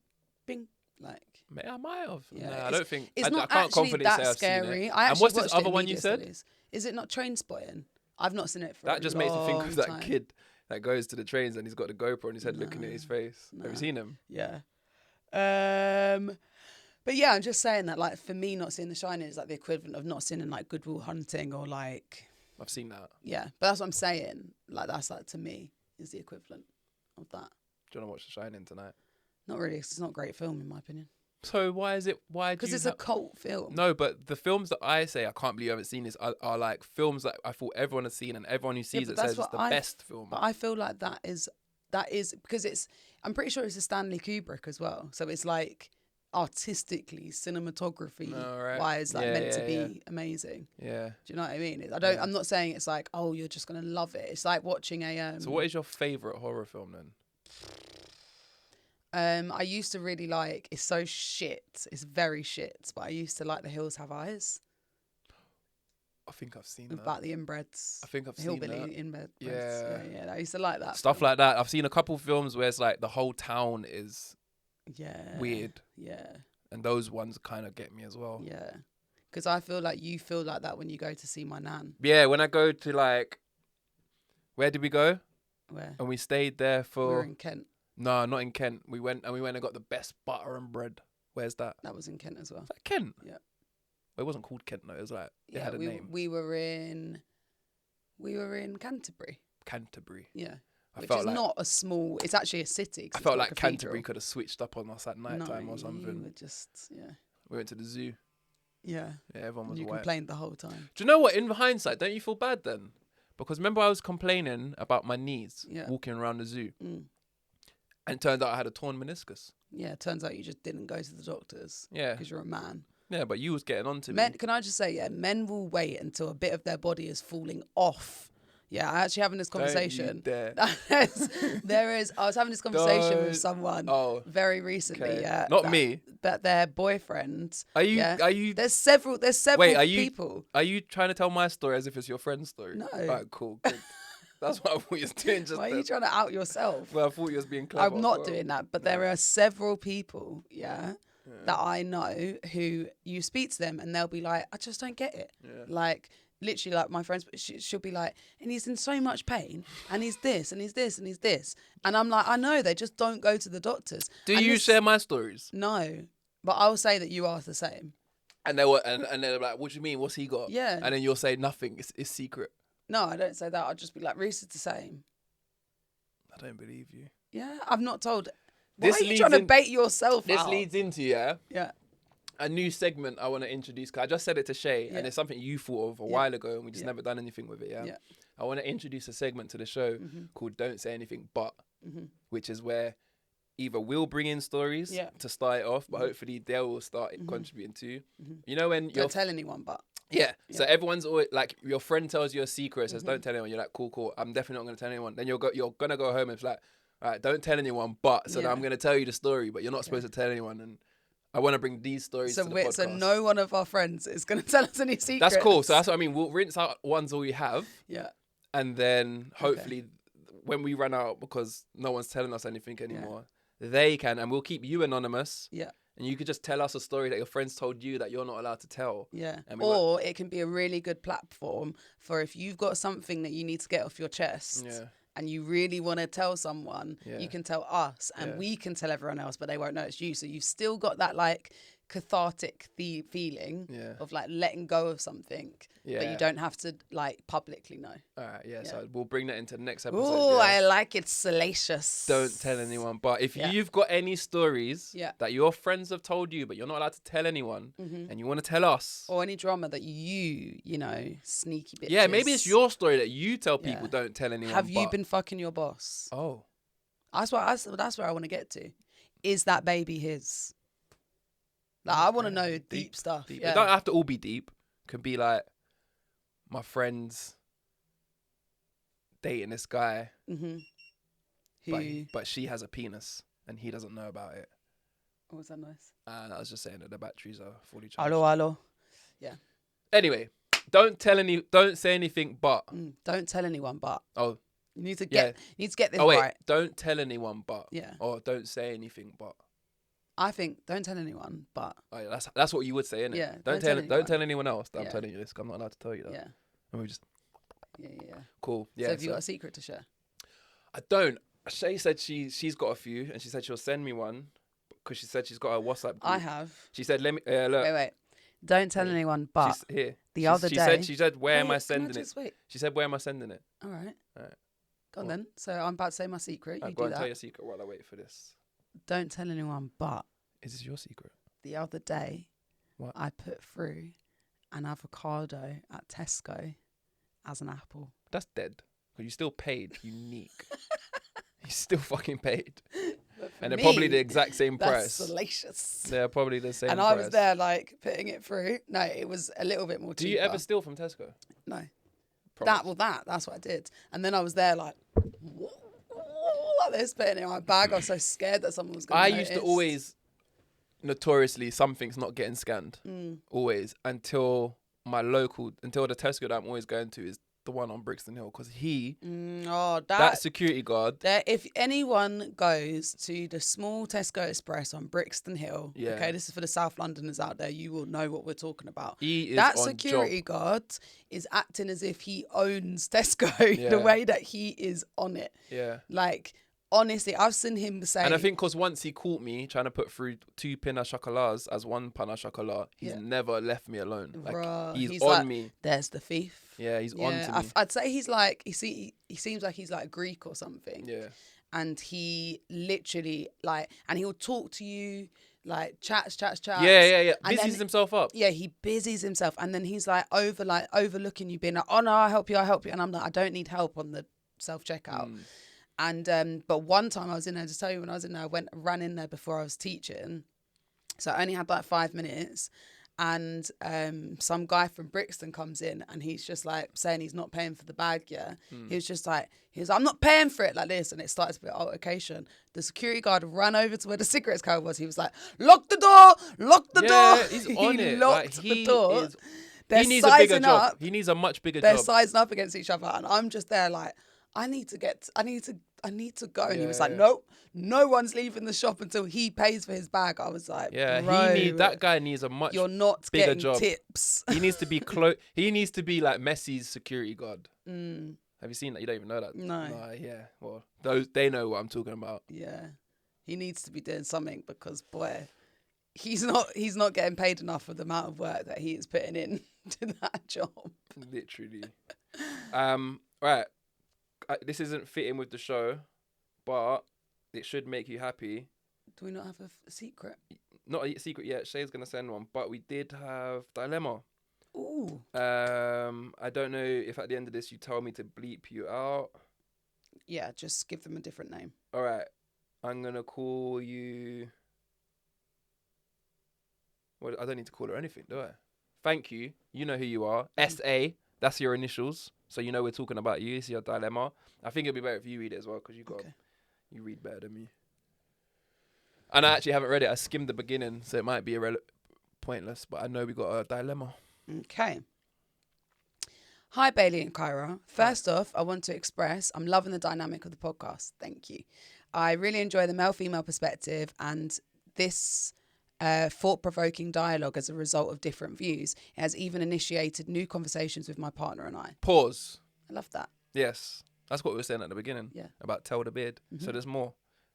bing, like. I might have. Yeah, no, I don't think. It's not I can't actually confidently that say I've scary. seen it. I and what's this watched other it one you said? Studies. Is it not Trainspotting? I've not seen it for that just makes me think of that time. kid that goes to the trains and he's got the GoPro on his head looking at his face. Have you seen him? Yeah. But yeah, I'm just saying that, like, for me, not seeing The Shining is like the equivalent of not seeing like Good Will Hunting or like. I've seen that. Yeah, but that's what I'm saying. Like, that's like, to me, is the equivalent of that. Do you want to watch The Shining tonight? Not really, 'cause it's not a great film in my opinion. So why is it? Why? Because it's a cult film. No, but the films that I say I can't believe you haven't seen this are like films that I thought everyone has seen, and everyone who sees it says it's the best film. But I feel like that is because it's. I'm pretty sure it's a Stanley Kubrick as well. So it's like artistically, cinematography wise, like meant to be amazing. Yeah. Do you know what I mean? I'm not saying it's like, oh, you're just gonna love it. It's like watching a. So what is your favorite horror film then? I used to really like. It's so shit. It's very shit. But I used to like The Hills Have Eyes. I think I've seen that. About the inbreds. I think I've seen that. Hillbilly inbreds. Yeah. Yeah. I used to like that. Stuff like that. I've seen a couple films where it's like the whole town is weird. Yeah. And those ones kind of get me as well. Yeah. Because I feel like you feel like that when you go to see my nan. Yeah, when I go to like, where did we go? Where? And we stayed there for. We were in Kent. No, not in Kent. We went and got the best butter and bread. Where's that? That was in Kent as well. Is that Kent? Yeah. Well, it wasn't called Kent though. It was like it had a name. We were in Canterbury. Canterbury. Yeah. Which is like, not a small. It's actually a city. I felt like Canterbury could have switched up on us at night time or something. We were just We went to the zoo. Yeah. Yeah, everyone was. You complained the whole time. Do you know what? In hindsight, don't you feel bad then? Because remember, I was complaining about my knees walking around the zoo. Mm. And it turns out I had a torn meniscus. Yeah, it turns out you just didn't go to the doctors. Yeah. Because you're a man. Yeah, but you was getting on to me. Me. Can I just say, men will wait until a bit of their body is falling off. Yeah, I actually having this conversation. Don't you dare. I was having this conversation with someone very recently. Yeah. Not me. But their boyfriend. Are you? There's several people. Are you trying to tell my story as if it's your friend's story? No. Right, cool. Good. That's what I thought you was doing. Why are you trying to out yourself? Well, I thought you was being clever. I'm not doing that, but there are several people, that I know who you speak to them and they'll be like, I just don't get it. Yeah. Like, literally, like my friends, she'll be like, and he's in so much pain, and he's this, and he's this, and he's this. And I'm like, I know, they just don't go to the doctors. Do you share my stories? No, but I'll say that you are the same. And they're like, what do you mean? What's he got? Yeah. And then you'll say nothing. It's secret. No, I don't say that. I'll just be like, Reese is the same. I don't believe you. Yeah, I've not told Why are you trying to bait yourself This out? leads into, a new segment I want to introduce. Cause I just said it to Shay, and it's something you thought of a while ago, and we just never done anything with it, yeah? I want to introduce a segment to the show called Don't Say Anything But, which is where either we'll bring in stories to start it off, but hopefully they'll start contributing too. You know when Don't tell anyone, but... Yeah. So everyone's always like, your friend tells you a secret, says don't tell anyone. You're like, cool. I'm definitely not going to tell anyone. Then you're gonna go home and it's like, all right, don't tell anyone. But so now I'm going to tell you the story, but you're not supposed to tell anyone. And I want to bring these stories to the podcast. So no one of our friends is going to tell us any secrets. That's cool. So that's what I mean. We'll rinse out ones all we have. Yeah. And then hopefully when we run out, because no one's telling us anything anymore, they can, and we'll keep you anonymous. Yeah. And you could just tell us a story that your friends told you that you're not allowed to tell. Yeah. Or it can be a really good platform for if you've got something that you need to get off your chest and you really want to tell someone, you can tell us and we can tell everyone else, but they won't know it's you. So you've still got that like cathartic feeling of like letting go of something, but you don't have to like publicly know. All right, so we'll bring that into the next episode. Oh, I like it, salacious. Don't tell anyone. But if you've got any stories that your friends have told you, but you're not allowed to tell anyone, and you want to tell us, or any drama that you know, sneaky bitches. Yeah, maybe it's your story that you tell people. Don't tell anyone. Have you been fucking your boss? Oh, that's where I want to get to. Is that baby his? Like, I want to know deep stuff. Deep. It don't have to all be deep. It could be like my friend's dating this guy, but she has a penis and he doesn't know about it. Oh, was that nice? And I was just saying that the batteries are fully charged. Hello. Yeah. Anyway, don't say anything but. Don't tell anyone but. Oh. You need to get this right. Don't tell anyone but. Yeah. Or don't say anything but. I think don't tell anyone, but that's what you would say, isn't it? Yeah. Don't tell anyone else that I'm telling you this. I'm not allowed to tell you that. Yeah. And we just. Yeah. Cool. Yeah. So have you got a secret to share? I don't. Shay said she's got a few, and she said she'll send me one because she said she's got a WhatsApp group. I have. She said, "Let me look." Wait. Don't tell anyone, but other day. She said, "Where am I sending it?" Wait. She said, "Where am I sending it?" All right. Go on then. So I'm about to say my secret. You go do that. Tell your secret while I wait for this. Don't tell anyone, but. Is this your secret? The other day, what? I put through an avocado at Tesco as an apple. That's dead. Because you still paid. Unique. You still fucking paid. And they're probably the exact same price. That's salacious. They're probably the same price. And I was there like putting it through. No, it was a little bit more cheaper. Do you ever steal from Tesco? No. That's what I did. And then I was there like this, putting it in my bag. I was so scared that someone was going to notice. I used to always, notoriously, something's not getting scanned. Always. Until the Tesco that I'm always going to is the one on Brixton Hill, because that security guard. If anyone goes to the small Tesco Express on Brixton Hill, okay, this is for the South Londoners out there, you will know what we're talking about. That security guard is acting as if he owns Tesco, the way that he is on it. Yeah. Like, honestly, I've seen him say... And I think because once he caught me trying to put through 2 pain au chocolats as 1 pain au chocolat, he's never left me alone. Like, he's on like, me. There's the thief. Yeah, he's on to me. I'd say he's like... He seems like he's like Greek or something. Yeah. And he literally like... And he'll talk to you, like chats. Yeah. Busies himself up. Yeah, he busies himself. And then he's like overlooking you, being like, oh no, I'll help you. And I'm like, I don't need help on the self-checkout. And but one time I was in there, to tell you, when I was in there, I ran in there before I was teaching, so I only had like 5 minutes, and some guy from Brixton comes in and he's just like saying he's not paying for the bag. He was like, I'm not paying for it, like this, and it started to be an altercation. The security guard ran over to where the cigarettes code was. He was like, lock the door. He's on it. Locked the door. He needs a bigger job. He needs a much bigger job. They're sizing up against each other, and I'm just there like, I need to go. And he was like, nope, no one's leaving the shop until he pays for his bag. I was like, that guy needs a much you're not bigger getting job. Tips. He needs to be he needs to be like Messi's security guard. Have you seen that? You don't even know that. No. Yeah. Well, they know what I'm talking about. Yeah. He needs to be doing something, because boy, he's not getting paid enough for the amount of work that he is putting in to that job. Literally. Right. This isn't fitting with the show, but it should make you happy. Do we not have a secret? Not a secret yet. Shay's going to send one. But we did have dilemma. Ooh. I don't know if at the end of this you tell me to bleep you out. Yeah, just give them a different name. All right. I'm going to call you... Well, I don't need to call her anything, do I? Thank you. You know who you are. S.A. That's your initials. So you know we're talking about you. This is your dilemma. I think it'd be better if you read it as well because you read better than me. And I actually haven't read it. I skimmed the beginning, so it might be pointless. But I know we got a dilemma. Okay. Hi, Bailey and Kaira. First off, I want to express I'm loving the dynamic of the podcast. Thank you. I really enjoy the male-female perspective and this thought-provoking dialogue as a result of different views. It has even initiated new conversations with my partner and I. Pause. I love that. Yes. That's what we were saying at the beginning. Yeah. About Tell the Beard. So there's more.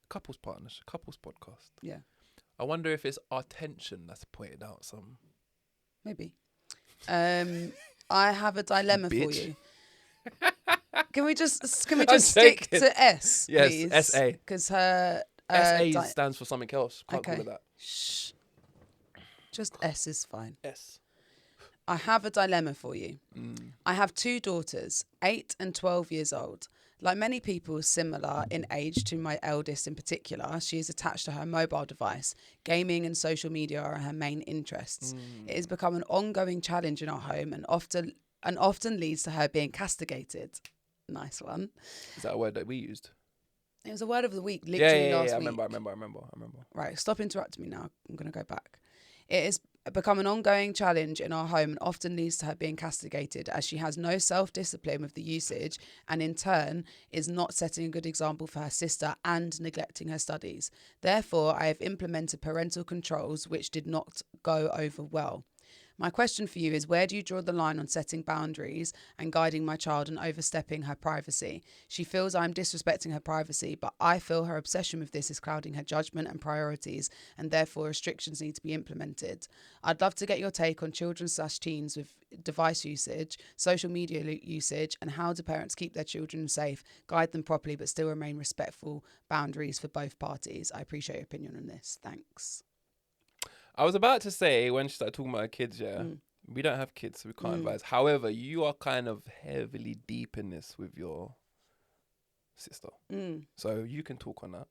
Couples partners, couples podcast. Yeah. I wonder if it's our tension that's pointed out some. Maybe. I have a dilemma for you. Can we just stick to S, please? Yes, SA. Because her SA stands for something else. Can't call it that. Shh. Just S is fine. S. I have a dilemma for you. I have 2 daughters, 8 and 12 years old. Like many people similar in age to my eldest in particular, she is attached to her mobile device. Gaming and social media are her main interests. It has become an ongoing challenge in our home and often leads to her being castigated. Nice one. Is that a word that we used? It was a word of the week, literally last week. I remember. Right, stop interrupting me now. I'm going to go back. It has become an ongoing challenge in our home and often leads to her being castigated as she has no self-discipline with the usage and in turn is not setting a good example for her sister and neglecting her studies. Therefore, I have implemented parental controls which did not go over well. My question for you is, where do you draw the line on setting boundaries and guiding my child and overstepping her privacy? She feels I'm disrespecting her privacy, but I feel her obsession with this is clouding her judgment and priorities, and therefore restrictions need to be implemented. I'd love to get your take on children/teens with device usage, social media usage, and how do parents keep their children safe, guide them properly, but still remain respectful boundaries for both parties. I appreciate your opinion on this. Thanks. I was about to say, when she started talking about her kids, we don't have kids, so we can't advise. However, you are kind of heavily deep in this with your sister. So you can talk on that.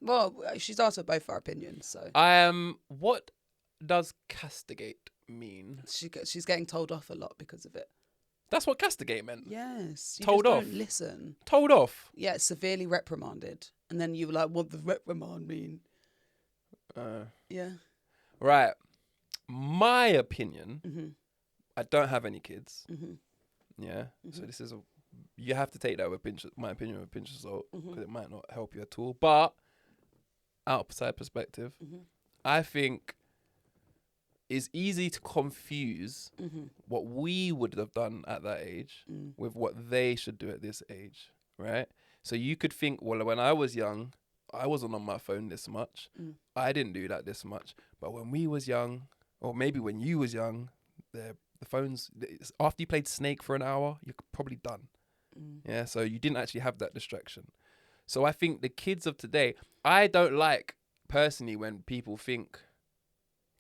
Well, she's asked for both our opinions, so. What does castigate mean? She's getting told off a lot because of it. That's what castigate meant? Yes. You told just off? Don't listen. Told off? Yeah, severely reprimanded. And then you were like, what does reprimand mean? Yeah. Right. My opinion, I don't have any kids. Yeah. So this is you have to take that with my opinion with a pinch of salt because it might not help you at all. But outside perspective, I think it's easy to confuse what we would have done at that age with what they should do at this age, right? So you could think, well, when I was young, I wasn't on my phone this much. I didn't do that this much. But when we was young, or maybe when you was young, the phones, after you played Snake for an hour, you're probably done. Yeah, so you didn't actually have that distraction. So I think the kids of today, I don't like, personally, when people think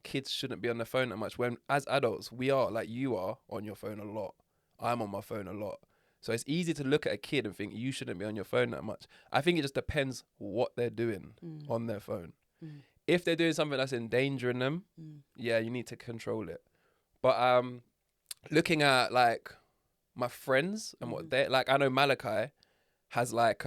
kids shouldn't be on their phone that much. When, as adults, we are, like you are, on your phone a lot. I'm on my phone a lot. So it's easy to look at a kid and think you shouldn't be on your phone that much. I think it just depends what they're doing on their phone. If they're doing something that's endangering them, yeah, you need to control it. But looking at like my friends and what they like, I know Malachi has like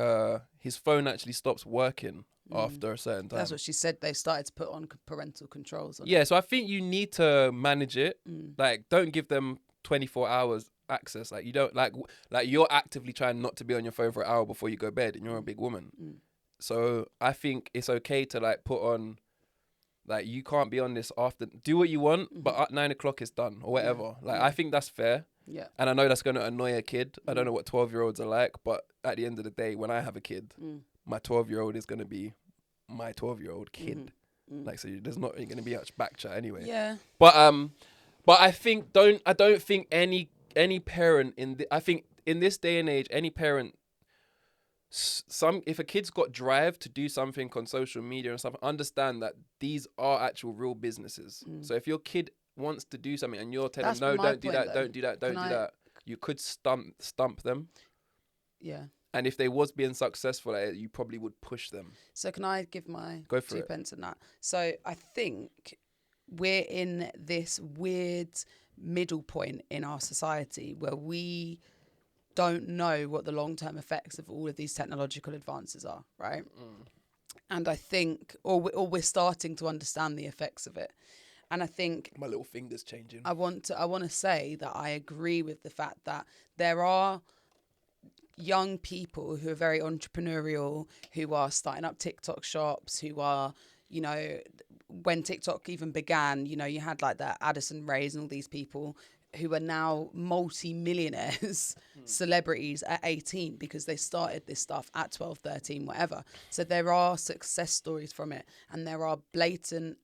his phone actually stops working after a certain time. That's what she said. They started to put on parental controls on it. So I think you need to manage it. Like, don't give them 24 hours access. Like, you don't like you're actively trying not to be on your phone for an hour before you go to bed, and you're a big woman. So I think it's okay to like put on, like, you can't be on this after. Do what you want, but at 9 o'clock it's done or whatever. I think that's fair. Yeah. And I know that's going to annoy a kid. I don't know what 12-year-olds are like, but at the end of the day, when I have a kid, my 12-year-old is going to be my 12-year-old kid. Like, so there's not going to be much back chat anyway. Yeah. But I think I don't think any parent I think in this day and age, any parent if a kid's got drive to do something on social media and stuff, understand that these are actual real businesses. So if your kid wants to do something and you're telling them, no, don't do that, you could stump them. Yeah. And if they was being successful at it, you probably would push them. So can I give my 2 pence on that? So I think we're in this weird middle point in our society where we don't know what the long-term effects of all of these technological advances are, right? And I think, or we're starting to understand the effects of it. And I think my little finger's changing. I want to say that I agree with the fact that there are young people who are very entrepreneurial, who are starting up TikTok shops, who are, you know, when TikTok even began, you know, you had like the Addison Rays and all these people who are now multi-millionaires, celebrities at 18 because they started this stuff at 12, 13, whatever. So there are success stories from it, and there are blatant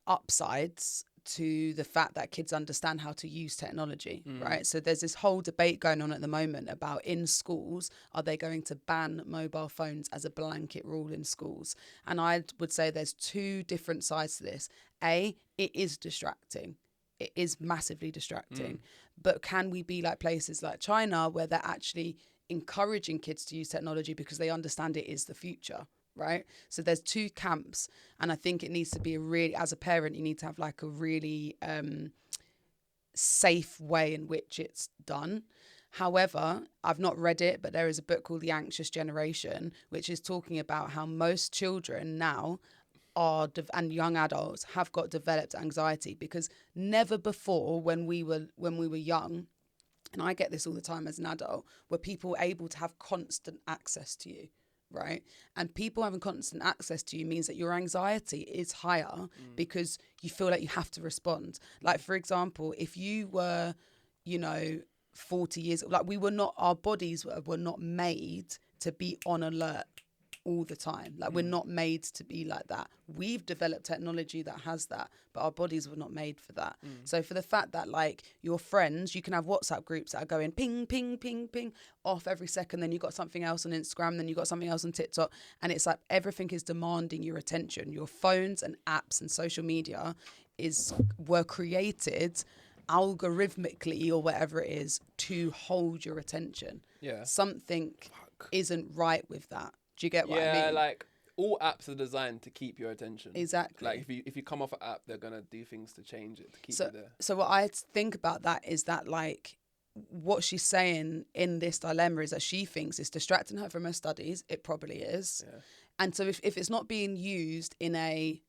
upsides to the fact that kids understand how to use technology, right? So there's this whole debate going on at the moment about in schools, are they going to ban mobile phones as a blanket rule in schools? And I would say there's 2 different sides to this. A, it is distracting. It is massively distracting. But can we be like places like China where they're actually encouraging kids to use technology because they understand it is the future? Right? So there's 2 camps, and I think it needs to be as a parent, you need to have like a really safe way in which it's done. However, I've not read it, but there is a book called The Anxious Generation, which is talking about how most children now and young adults have got developed anxiety because never before when we were young, and I get this all the time as an adult, were people able to have constant access to you. Right? And people having constant access to you means that your anxiety is higher because you feel like you have to respond. Like, for example, if you were, 40 years, like our bodies were not made to be on alert all the time. Like we're not made to be like that. We've developed technology that has that, but our bodies were not made for that. So for the fact that like your friends, you can have WhatsApp groups that are going ping, ping, ping, ping off every second. Then you got something else on Instagram. Then you got something else on TikTok. And it's like everything is demanding your attention. Your phones and apps and social media were created algorithmically or whatever it is to hold your attention. Yeah. Something isn't right with that. Do you get what I mean? Yeah, like all apps are designed to keep your attention. Exactly. Like if you come off an app, they're gonna do things to change it to keep you there. So what I think about that is that like what she's saying in this dilemma is that she thinks it's distracting her from her studies. It probably is. Yeah. And so if it's not being used in a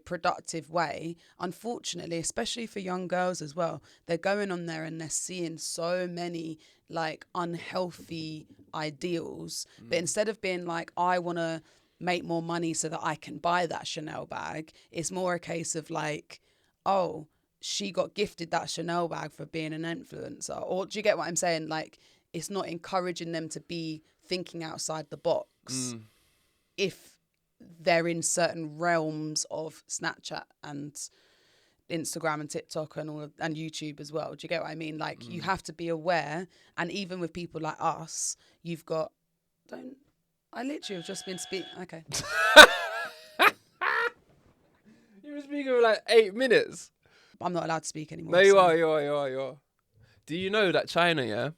productive way, unfortunately, especially for young girls as well, they're going on there and they're seeing so many like unhealthy ideals. But instead of being like, I want to make more money so that I can buy that Chanel bag, it's more a case of like, oh, she got gifted that Chanel bag for being an influencer. Or do you get what I'm saying? Like, it's not encouraging them to be thinking outside the box if they're in certain realms of Snapchat and Instagram and TikTok and and YouTube as well. Do you get what I mean? Like you have to be aware, and even with people like us, you've got I literally have just been speaking. Okay. You were speaking for like 8 minutes. I'm not allowed to speak anymore. No, you are. Do you know that China, yeah?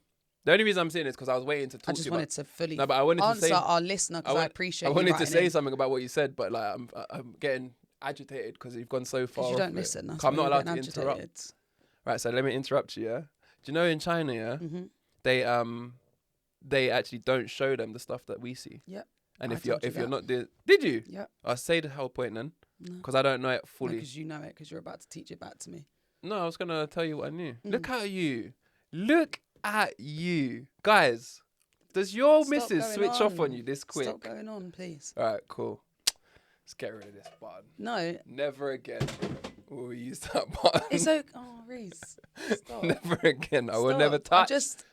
The only reason I'm saying it is because I was waiting to talk to you. I just wanted to fully answer our listener because I appreciate. I wanted to say something about what you said, but like I'm getting agitated because you've gone so far. Because you don't listen. I'm not allowed to interrupt. Right, so let me interrupt you. Yeah, do you know in China, yeah, they actually don't show them the stuff that we see. Yeah. And if you're not did you? Yeah. I'll say the whole point then, because I don't know it fully. Because you know it, because you're about to teach it back to me. No, I was gonna tell you what I knew. Look at you, guys. Does your missus switch off on you this quick? Stop going on, please. All right, cool. Let's get rid of this button. No. Never again will we use that button. It's okay. Oh, Reese. Stop. Never again. I will never touch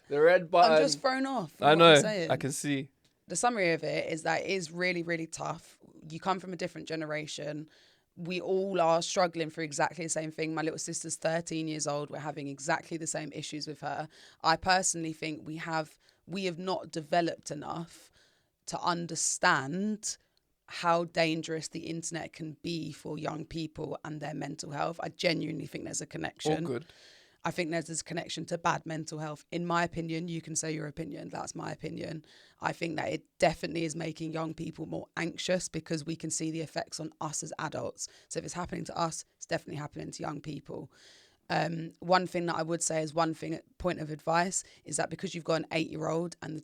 the red button. I'm just thrown off. I know. I can see. The summary of it is that it is really, really tough. You come from a different generation. We all are struggling for exactly the same thing. My little sister's 13 years old. We're having exactly the same issues with her. I personally think we have we have not developed enough to understand how dangerous the internet can be for young people and their mental health. I genuinely think there's a connection. All good. I think there's this connection to bad mental health. In my opinion, you can say your opinion. That's my opinion. I think that it definitely is making young people more anxious because we can see the effects on us as adults. So if it's happening to us, it's definitely happening to young people. One thing that I would say is point of advice is that because you've got an 8-year-old and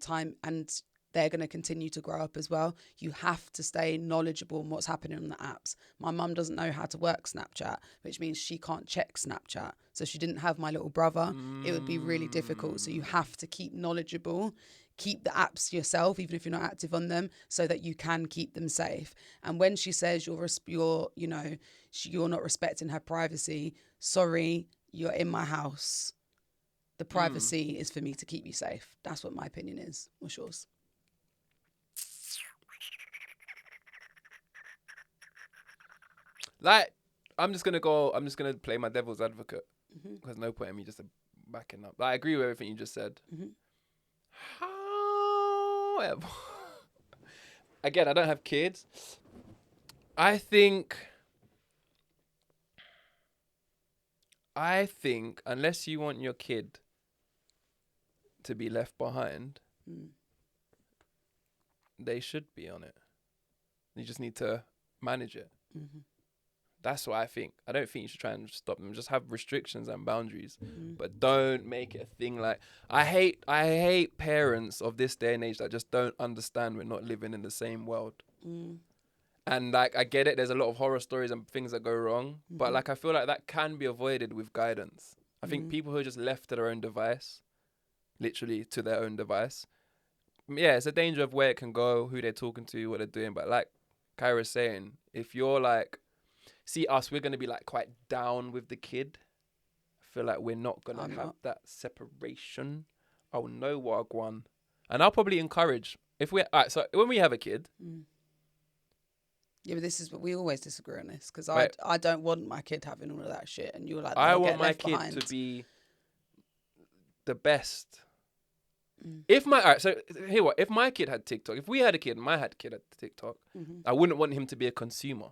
they're going to continue to grow up as well, you have to stay knowledgeable on what's happening on the apps. My mum doesn't know how to work Snapchat, which means she can't check Snapchat. So she didn't have my little brother. It would be really difficult. So you have to keep knowledgeable, keep the apps yourself, even if you're not active on them, so that you can keep them safe. And when she says you're not respecting her privacy, sorry, you're in my house. The privacy is for me to keep you safe. That's what my opinion is. What's yours? Like, I'm just gonna play my devil's advocate because no point in me just backing up. Like, I agree with everything you just said. However, again, I don't have kids. I think unless you want your kid to be left behind, they should be on it. You just need to manage it. That's what I think. I don't think you should try and stop them. Just have restrictions and boundaries, but don't make it a thing. Like, I hate parents of this day and age that just don't understand we're not living in the same world. And like, I get it. There's a lot of horror stories and things that go wrong, but like, I feel like that can be avoided with guidance. I think people who are just left to their own device, literally to their own device, yeah, it's a danger of where it can go, who they're talking to, what they're doing. But like Kaira's saying, if you're like, see us, we're going to be like quite down with the kid. I feel like we're not going to have that separation. I'll know what I want. And I'll probably encourage, so when we have a kid. Yeah, but this is what we always disagree on this, because I don't want my kid having all of that shit. And you're like, I want my kid to be the best. If my kid had TikTok, if we had a kid and my kid had TikTok, I wouldn't want him to be a consumer.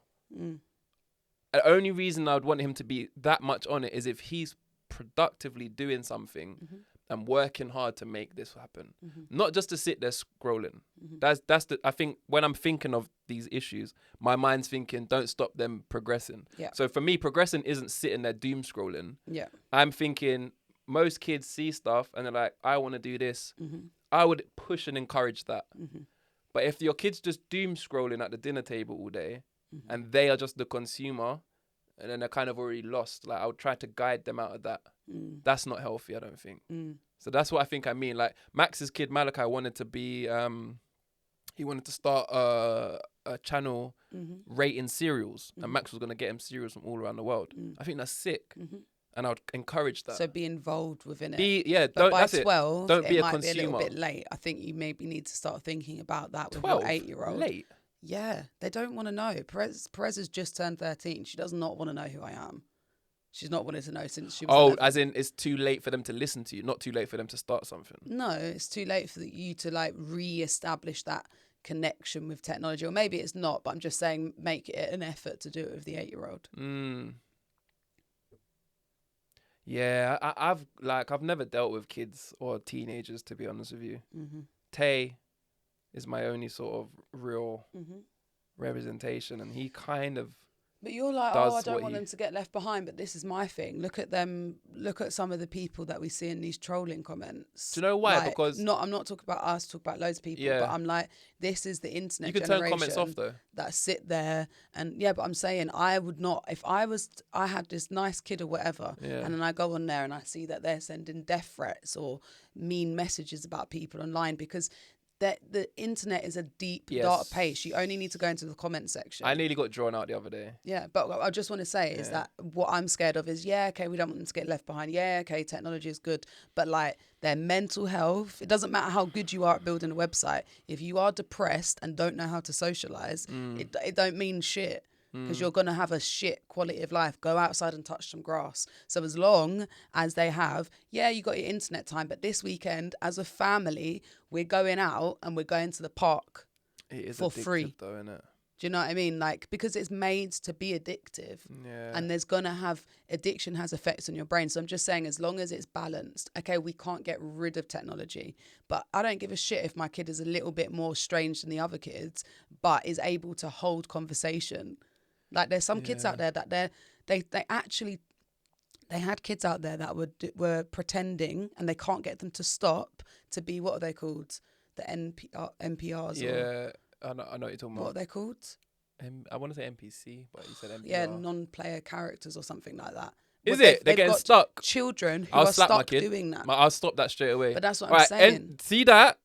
The only reason I would want him to be that much on it is if he's productively doing something and working hard to make this happen, not just to sit there scrolling. I think when I'm thinking of these issues, my mind's thinking, don't stop them progressing. So for me, progressing isn't sitting there doom scrolling. I'm thinking, most kids see stuff and they're like, I want to do this. I would push and encourage that. But if your kid's just doom scrolling at the dinner table all day, and they are just the consumer, and then they're kind of already lost, like, I would try to guide them out of that. That's not healthy, I don't think. So that's what I think I mean. Like, Max's kid Malachi wanted to be, he wanted to start a channel rating cereals, and Max was going to get him cereals from all around the world. I think that's sick. And I would encourage that. So be involved within it. But by 12, don't be a might consumer. Be a little bit late. I think you maybe need to start thinking about that with 12? your 8-year-old. Late? Yeah, they don't want to know. Perez has just turned 13. She does not want to know who I am. She's not wanted to know since she was 11. As in it's too late for them to listen to you, not too late for them to start something. No, it's too late for you to like re-establish that connection with technology. Or maybe it's not, but I'm just saying make it an effort to do it with the 8-year-old. Yeah, I've never dealt with kids or teenagers, to be honest with you. Tay is my only sort of real representation, and he kind of. But you're like, I don't want them to get left behind. But this is my thing. Look at them. Look at some of the people that we see in these trolling comments. Do you know why? Like, because I'm not talking about us. Talk about loads of people. Yeah. But I'm like, this is the internet. You can turn comments off though. That sit there and yeah. But I'm saying I would not. If I had this nice kid or whatever, and then I go on there and I see that they're sending death threats or mean messages about people online, because the internet is a deep, dark place. You only need to go into the comment section. I nearly got drawn out the other day. Yeah, but I just want to say is that what I'm scared of is, we don't want them to get left behind. Technology is good. But like their mental health, it doesn't matter how good you are at building a website. If you are depressed and don't know how to socialize, it don't mean shit. because you're going to have a shit quality of life. Go outside and touch some grass. So as long as they have, you got your internet time, but this weekend as a family, we're going out and we're going to the park for free. Though, isn't it? Do you know what I mean? Like, because it's made to be addictive, and there's going to have, addiction has effects on your brain. So I'm just saying, as long as it's balanced, okay, we can't get rid of technology, but I don't give a shit if my kid is a little bit more strange than the other kids, but is able to hold conversation. Like, there's some kids out there that they had kids out there that were pretending, and they can't get them to stop to be, what are they called? The NPRs. Yeah. I know what you're talking about. What are they called? I want to say NPC, but you said NPR. Yeah, non-player characters or something like that. Is it? They're getting stuck. Children who are stuck doing that. I'll stop that straight away. But that's what I'm saying. And see that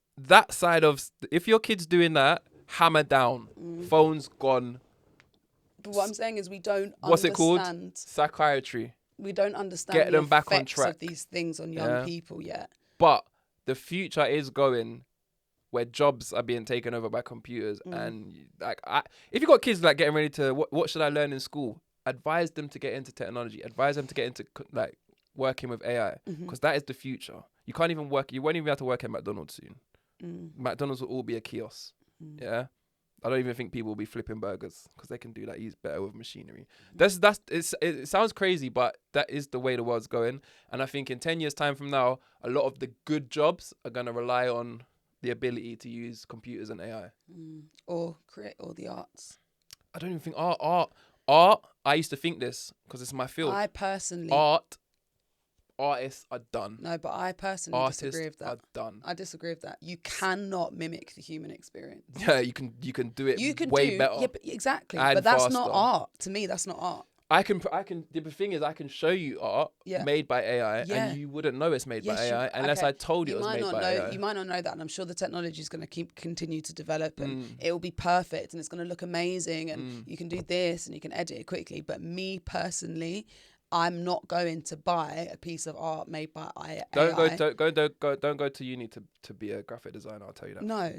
side of, if your kid's doing that, hammer down. Phone's gone. But what I'm saying is, we don't What's understand. It called? Psychiatry. We don't understand Get them back on track of these things on young people yet. But the future is going where jobs are being taken over by computers. And like, if you got kids like getting ready to, what should I learn in school? Advise them to get into technology. Advise them to get into like working with AI, because that is the future. You can't even work. You won't even be able to work at McDonald's soon. McDonald's will all be a kiosk. Yeah, I don't even think people will be flipping burgers, because they can do that. Use better with machinery. It sounds crazy, but that is the way the world's going. And I think in 10 years' time from now, a lot of the good jobs are gonna rely on the ability to use computers and AI. Or create all the arts. I don't even think art. I used to think this because it's my field. I personally... Artists are done. No, but I personally disagree with that. Artists are done. I disagree with that. You cannot mimic the human experience. Yeah, you can do it way better. Yeah, exactly. And but that's faster. not art. To me, that's not art. I can. The thing is, I can show you art made by AI, and you wouldn't know it's made by AI unless I told you it was made by AI. You might not know that, and I'm sure the technology is going to continue to develop, and it will be perfect, and it's going to look amazing, and you can do this, and you can edit it quickly. But me personally, I'm not going to buy a piece of art made by AI. Don't go to uni to be a graphic designer. I'll tell you that. No, I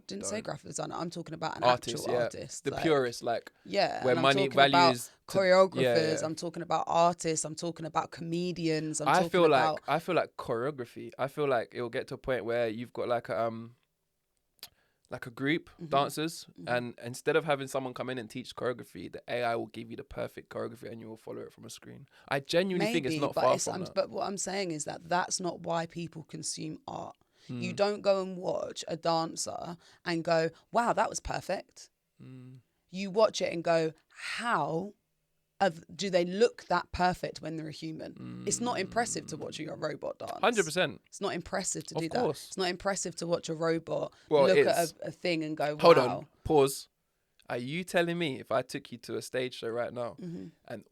didn't say graphic designer. I'm talking about an actual artist. The purist, like where and money values choreographers. I'm talking about artists. I'm talking about comedians. I feel like choreography. I feel like it will get to a point where you've got like a group dancers, and instead of having someone come in and teach choreography, the AI will give you the perfect choreography and you will follow it from a screen. I genuinely think it's not far from that. But what I'm saying is that's not why people consume art. You don't go and watch a dancer and go, wow, that was perfect. You watch it and go, how do they look that perfect when they're a human? It's not impressive to watch a robot dance. 100%. It's not impressive to do that. It's not impressive to watch a robot look at a thing and go, wow. Hold on, pause. Are you telling me if I took you to a stage show right now and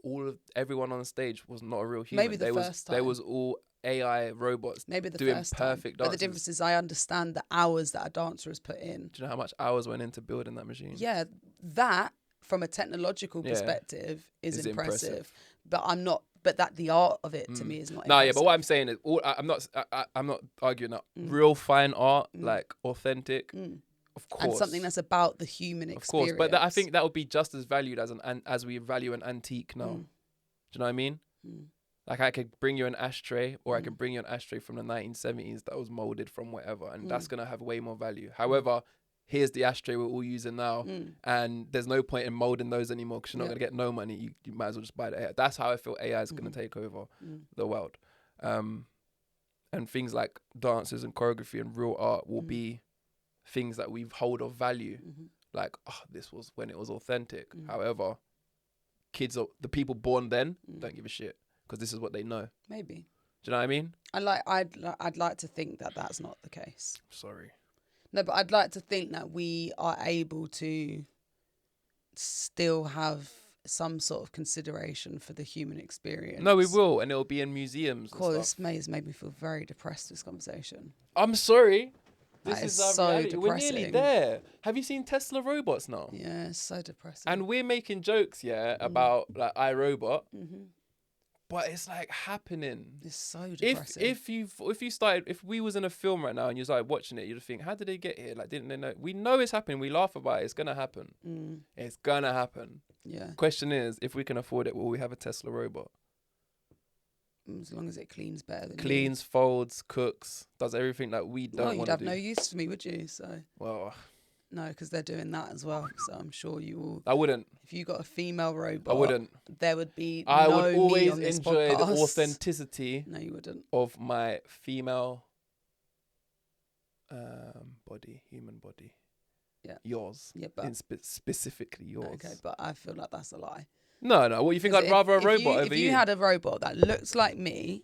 everyone on the stage was not a real human? Maybe the first time. There was all AI robots doing perfect dances. But the difference is I understand the hours that a dancer has put in. Do you know how much hours went into building that machine? Yeah, that from a technological perspective is impressive. But that the art of it to me is not impressive. But what I'm saying is I'm not arguing that real fine art, like authentic, of course. And something that's about the human experience. Of course, but I think that would be just as valued as we value an antique now. Do you know what I mean? Like I could bring you an ashtray, or I could bring you an ashtray from the 1970s that was molded from whatever, and that's going to have way more value. However, here's the ashtray we're all using now, and there's no point in molding those anymore because you're not going to get no money. You might as well just buy the AI. That's how I feel AI is going to take over the world. And things like dances and choreography and real art will be things that we hold of value. Like, this was when it was authentic. However, the people born then don't give a shit because this is what they know. Maybe. Do you know what I mean? I'd like to think that that's not the case. Sorry. No, but I'd like to think that we are able to still have some sort of consideration for the human experience. No, we will, and it'll be in museums. This has made me feel very depressed, this conversation. I'm sorry. This is so reality. Depressing. We're nearly there. Have you seen Tesla robots now? Yeah, it's so depressing. And we're making jokes, about like iRobot. But it's like happening. It's so depressing. If we was in a film right now and you started watching it, you'd think, how did they get here? Like, didn't they know? We know it's happening. We laugh about it. It's gonna happen. It's gonna happen. Yeah. Question is, if we can afford it, will we have a Tesla robot? As long as it cleans better than Cleans, folds, cooks, does everything that we don't want to do. Well, you'd have no use for me, would you? So. Well. No, because they're doing that as well. So I'm sure you will. I wouldn't. If you got a female robot, I wouldn't. There would be I no would me always on this enjoy podcast. the authenticity. No, you wouldn't. Of my female body, human body. Yeah. Yours. Yeah, but specifically yours. Okay, but I feel like that's a lie. No. What, you think I'd rather a robot over you? If you had a robot that looks like me,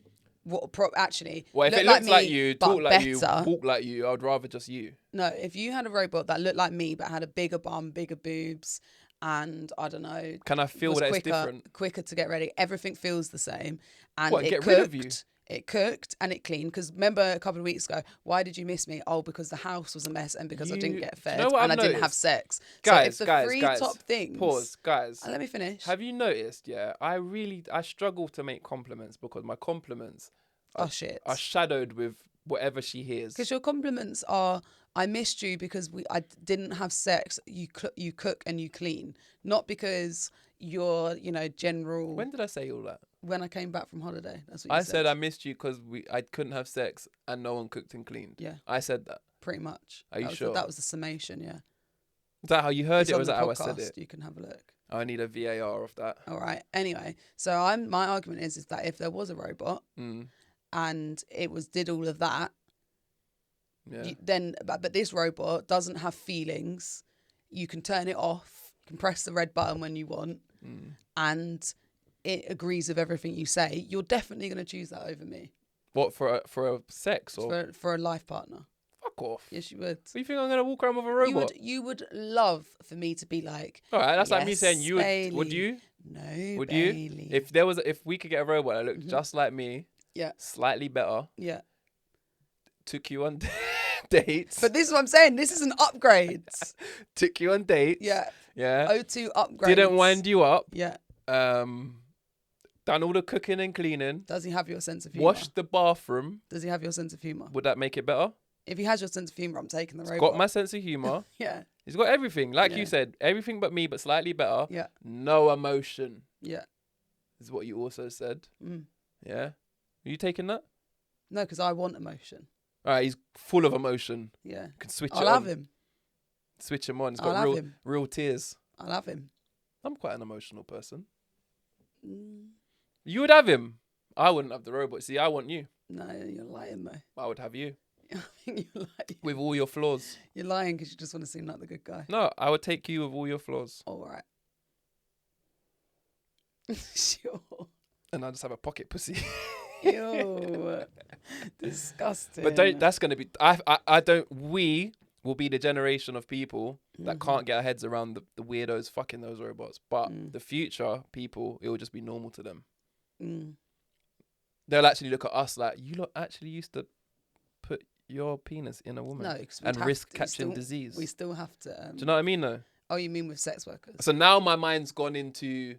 actually, well, if it looks like you, talk like you, walk like you, I'd rather just you. No, if you had a robot that looked like me but had a bigger bum, bigger boobs, and I don't know, can I feel that it's different? Quicker to get ready. Everything feels the same, and what, get rid of you? It cooked and it cleaned. Because remember a couple of weeks ago, why did you miss me? Oh, because the house was a mess and because I didn't get fed and I didn't have sex. Guys, so if the top things. Pause, guys. Let me finish. Have you noticed? Yeah, I struggle to make compliments because my compliments are shadowed with whatever she hears. Because your compliments are, I missed you because I didn't have sex. You cook and you clean, not because you're general. When did I say all that? When I came back from holiday. That's what you said. I said I missed you because I couldn't have sex and no one cooked and cleaned. Yeah. I said that. Pretty much. Are you sure? That was the summation, yeah. Is that how you heard it or was that how I said it? You can have a look. I need a VAR of that. All right. Anyway, so my argument is that if there was a robot and it did all of that, then but this robot doesn't have feelings. You can turn it off. You can press the red button when you want, and it agrees with everything you say. You're definitely going to choose that over me. What, for a sex or for a life partner? Fuck off. Yes, you would. You think I'm going to walk around with a robot? You would love for me to be like. All right, that's like me saying you Bailey. would you? No, would Bailey. you? If we could get a robot that looked just like me, slightly better, took you on dates. But this is what I'm saying. This is an upgrade. Took you on dates. Yeah. O2 upgrades. Didn't wind you up. Yeah. Done all the cooking and cleaning. Does he have your sense of humour? Washed the bathroom. Does he have your sense of humour? Would that make it better? If he has your sense of humour, I'm taking the robot. He's got my sense of humour. Yeah. He's got everything. Like you said, everything but me, but slightly better. Yeah. No emotion. Yeah. Is what you also said. Mm. Yeah. Are you taking that? No, because I want emotion. All right, he's full of emotion. Yeah. You can switch I'll have him. Switch him on. He's got real tears. I'll have him. I'm quite an emotional person. You would have him. I wouldn't have the robot. See, I want you. No, you're lying though. I would have you. I think you're lying. With all your flaws. You're lying because you just want to seem like the good guy. No, I would take you with all your flaws. All right. Sure. And I'll just have a pocket pussy. Ew. Disgusting. But that's going to be... We will be the generation of people that can't get our heads around the weirdos fucking those robots. But the future people, it will just be normal to them. They'll actually look at us like, you lot actually used to put your penis in a woman and risk catching disease. We still have to... Do you know what I mean though? Oh, you mean with sex workers? So now my mind's gone into...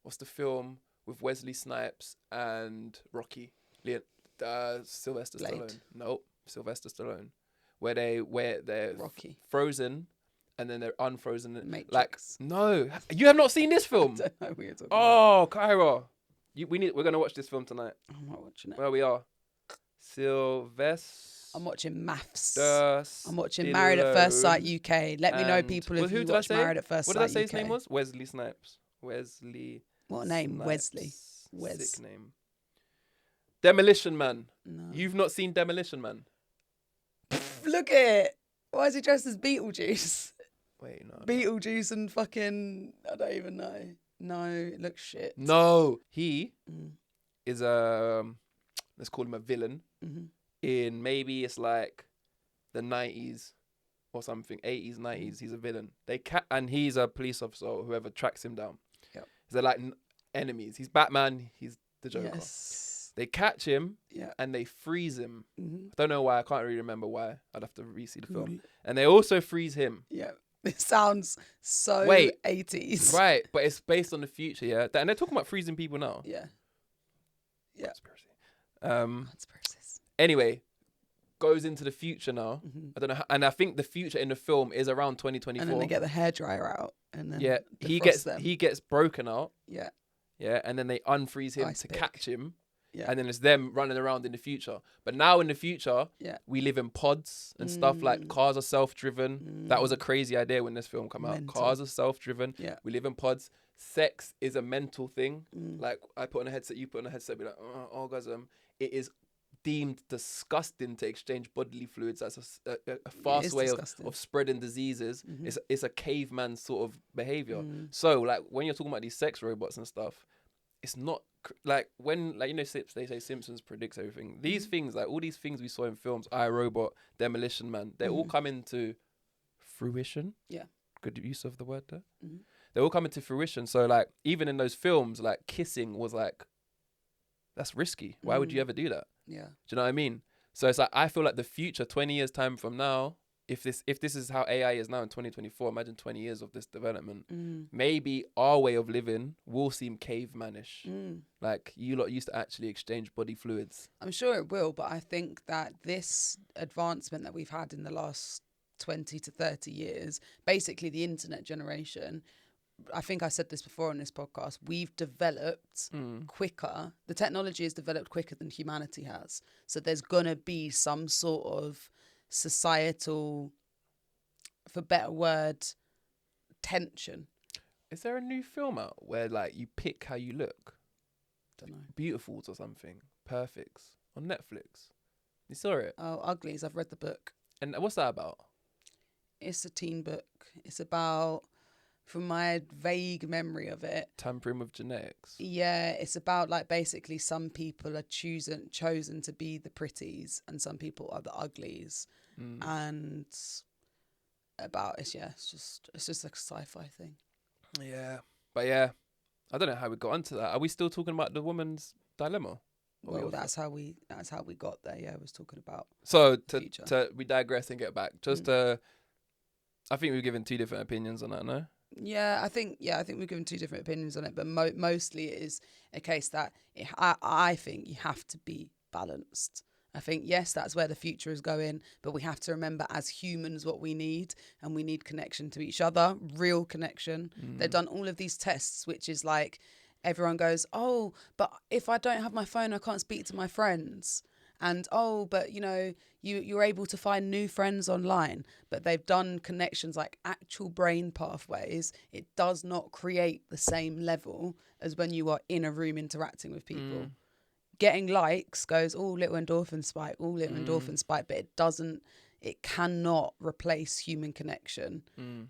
what's the film with Wesley Snipes and Rocky? Sylvester Stallone. Nope, Sylvester Stallone. Where they're Rocky. Frozen and then they're unfrozen. Matrix. Like, no, you have not seen this film. I don't know what you're talking about. Kaira, we're gonna watch this film tonight. I'm not watching it. Where we are, Sylvester. I'm watching Maths. I'm watching Married at First Sight UK. Let me know, people, if you watch Married at First Sight UK. What did I say his name was? Wesley Snipes. Wesley. What name? Snipes. Wesley. Sick name. Demolition Man. No. You've not seen Demolition Man? Look at it. Why is he dressed as Beetlejuice? Wait, no. Beetlejuice and fucking... I don't even know. No, it looks shit. No. He is let's call him a villain. In maybe it's like the 90s or something, 80s, 90s. He's a villain. And he's a police officer or whoever tracks him down. Yep. They're like enemies. He's Batman. He's the Joker. Yes. They catch him and they freeze him. I don't know why. I can't really remember why. I'd have to re-see the film. And they also freeze him. Yeah. It sounds so 80s. Right. But it's based on the future, yeah? And they're talking about freezing people now. Yeah. Yeah. Conspiracy. Conspiracies. Anyway, goes into the future now. I don't know, and I think the future in the film is around 2024. And then they get the hairdryer out, and then he gets broken out. Yeah, and then they unfreeze him to catch him. Yeah. And then it's them running around in the future. But now in the future, we live in pods and stuff, like cars are self-driven. That was a crazy idea when this film came out. Cars are self-driven. Yeah. We live in pods. Sex is a mental thing. Like, I put on a headset, you put on a headset, be like, orgasm. It is deemed disgusting to exchange bodily fluids. That's a fast way of spreading diseases. It's a caveman sort of behavior. So, like, when you're talking about these sex robots and stuff, it's not like when, like, you know, they say Simpsons predicts everything. These things, like all these things we saw in films, iRobot, Demolition Man, they all come into fruition. Yeah. Good use of the word there. They all come into fruition. So, like, even in those films, like, kissing was like, that's risky. Why would you ever do that? Yeah. Do you know what I mean? So it's like, I feel like the future, 20 years time from now, if this is how AI is now in 2024, imagine 20 years of this development. Maybe our way of living will seem cavemanish. Like, you lot used to actually exchange body fluids. I'm sure it will, but I think that this advancement that we've had in the last 20 to 30 years, basically the internet generation, I think I said this before on this podcast, we've developed quicker. The technology has developed quicker than humanity has. So there's going to be some sort of societal, for better word, tension. Is there a new film out where, like, you pick how you look? Don't know. Beautifuls or something. Perfects on Netflix. You saw it? Oh, Uglies. I've read the book. And what's that about? It's a teen book. It's about, from my vague memory of it, tampering with genetics. Yeah, it's about, like, basically some people are chosen to be the pretties and some people are the uglies. And it's just like a sci-fi thing. Yeah. But yeah, I don't know how we got onto that. Are we still talking about the woman's dilemma? Well, that's how we got there. Yeah, I was talking about. So we digress and get back. I think we've given 2 different opinions on that, no? Yeah, I think we've given 2 different opinions on it, but mostly it is a case that I think you have to be balanced. I think, yes, that's where the future is going, but we have to remember as humans what we need, and we need connection to each other, real connection. They've done all of these tests, which is like, everyone goes, oh, but if I don't have my phone, I can't speak to my friends. And, oh, but, you know, you're able to find new friends online. But they've done connections, like actual brain pathways. It does not create the same level as when you are in a room interacting with people. Getting likes goes, oh, little endorphin spike, but it cannot replace human connection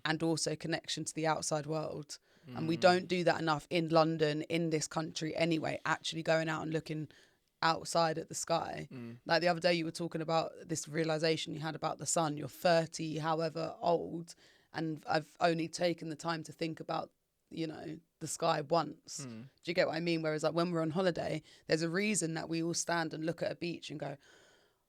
and also connection to the outside world. And we don't do that enough in London, in this country anyway, actually going out and looking outside at the sky. Like the other day you were talking about this realization you had about the sun. You're 30 however old, and I've only taken the time to think about, you know, the sky once. Do you get what I mean? Whereas, like, when we're on holiday, there's a reason that we all stand and look at a beach and go,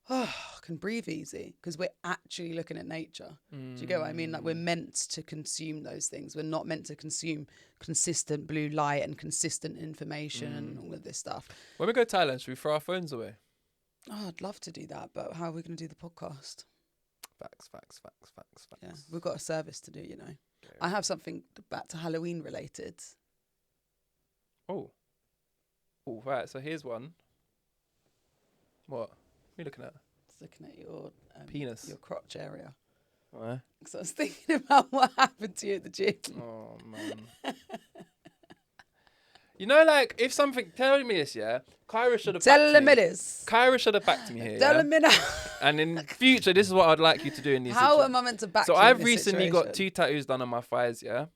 oh, I can breathe easy, because we're actually looking at nature. Do you get what I mean? Like, we're meant to consume those things. We're not meant to consume consistent blue light and consistent information and all of this stuff. When we go to Thailand, should we throw our phones away? Oh, I'd love to do that, but how are we going to do the podcast? Facts. Yeah, we've got a service to do, you know. Okay. I have something back to Halloween related. Oh, right. So here's one. What? What are you looking at? Just looking at your penis, your crotch area. Why? Because I was thinking about what happened to you at the gym. Oh man. You know, like, if something, tell me this, yeah? Kaira should have Kaira should have backed me here, Tell me now. And in future, this is what I'd like you to do in these How am I meant to back you So I've recently got 2 tattoos done on my thighs, yeah?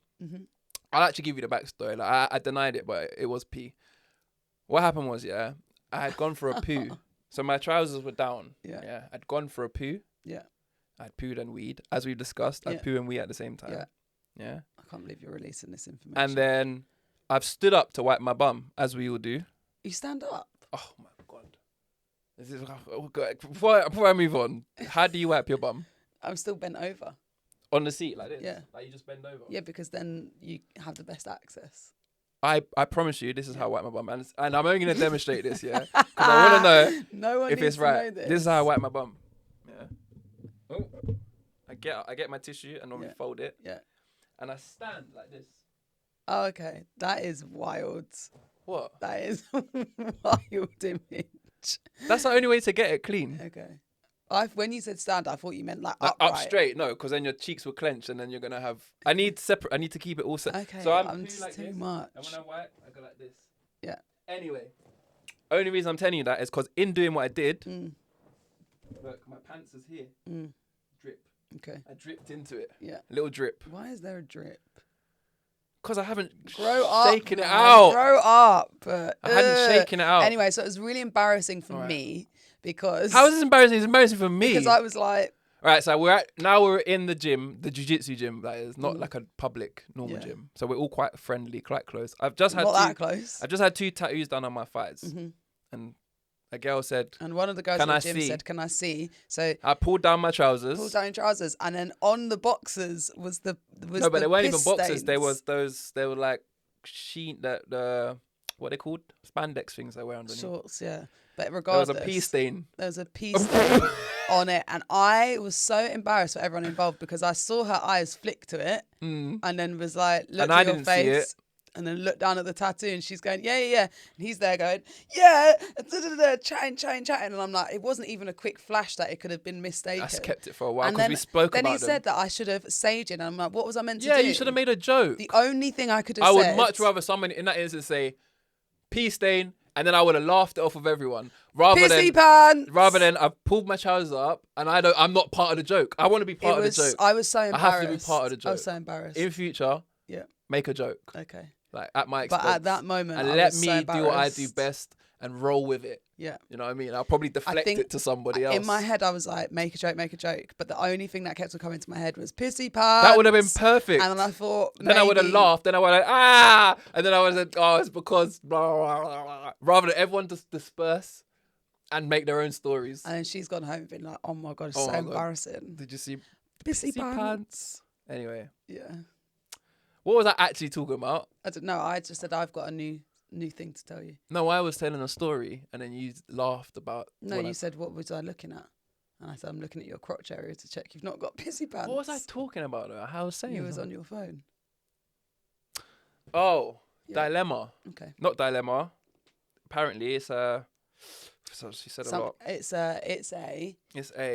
I'll actually give you the backstory. Like, I denied it, but it was pee. What happened was, yeah, I had gone for a poo. So my trousers were down. Yeah. I'd gone for a poo. Yeah. I'd pooed and weed. As we've discussed, I'd poo and wee at the same time. Yeah. I can't believe you're releasing this information. And then I've stood up to wipe my bum, as we all do. You stand up? Oh my God. Before I move on, how do you wipe your bum? I'm still bent over. On the seat like this? Yeah. Like you just bend over? Yeah, because then you have the best access. I promise you, this is how I wipe my bum. And I'm only going to demonstrate this, yeah? Because I want to know if it's right. This is how I wipe my bum. Oh, I get my tissue and normally fold it. Yeah. And I stand like this. Oh, okay. That is wild. What? That is wild image. That's the only way to get it clean. Okay. When you said stand, I thought you meant like upright. Up straight. No, because then your cheeks will clench and then you're gonna have. I need to keep it all set. Okay. So I'm just like too this, much. and when I'm white, I go like this. Yeah. Anyway, only reason I'm telling you that is because in doing what I did, look, my pants is here. Drip. Okay. I dripped into it. Yeah. A little drip. Why is there a drip? Because I haven't shaken it out. Grow up. I hadn't shaken it out. Anyway, so it was really embarrassing for me because. How is this embarrassing? It's embarrassing for me. Because I was like. All right, so we're in the gym, the jiu-jitsu gym. That is not like a public normal gym. So we're all quite friendly, quite close. I've just had that close. I've just had 2 tattoos done on my thighs, and a girl said, and one of the girls at the gym said, "Can I see?" So I pulled down my trousers. And then on the boxers was no, but they weren't even boxers. They were like the what they called spandex things they wear underneath. Shorts, yeah. But regardless, there was a pee stain. There was a pee stain on it, and I was so embarrassed for everyone involved because I saw her eyes flick to it, and then was like, "Look at your face." And then look down at the tattoo and she's going, yeah. And he's there going, yeah, chatting. And I'm like, it wasn't even a quick flash that it could have been mistaken. I just kept it for a while because we spoke about it. Then he said that I should have saged it. And I'm like, what was I meant to do? Yeah, you should have made a joke. The only thing I could have said. I would much rather someone in that instance say, pee stain, and then I would have laughed it off of everyone. Rather than I've pulled my trousers up and I'm not part of the joke. I want to be part of the joke. I was so embarrassed. I have to be part of the joke. I was so embarrassed. In future, make a joke. Okay. Like at my expense. But at that moment, and let me do what I do best and roll with it. Yeah. You know what I mean? I'll probably deflect it to somebody else. In my head, I was like, make a joke. But the only thing that kept on coming to my head was pissy pants. That would have been perfect. And then I thought, then I would have laughed. Then I would have, and then I would have said, oh, it's because, blah, blah, blah, blah. Rather than everyone just disperse and make their own stories. And then she's gone home and been like, oh my God, it's so embarrassing. Did you see pissy pants? Anyway. Yeah. What was I actually talking about? I don't know. I just said I've got a new thing to tell you. No, I was telling a story and then you laughed about. No, you said, what was I looking at? And I said, I'm looking at your crotch area to check you've not got pissy pants. What was I talking about though? I was saying you was on your phone. Oh, dilemma. Okay. Not dilemma. Apparently, it's a. So she said a lot. It's a.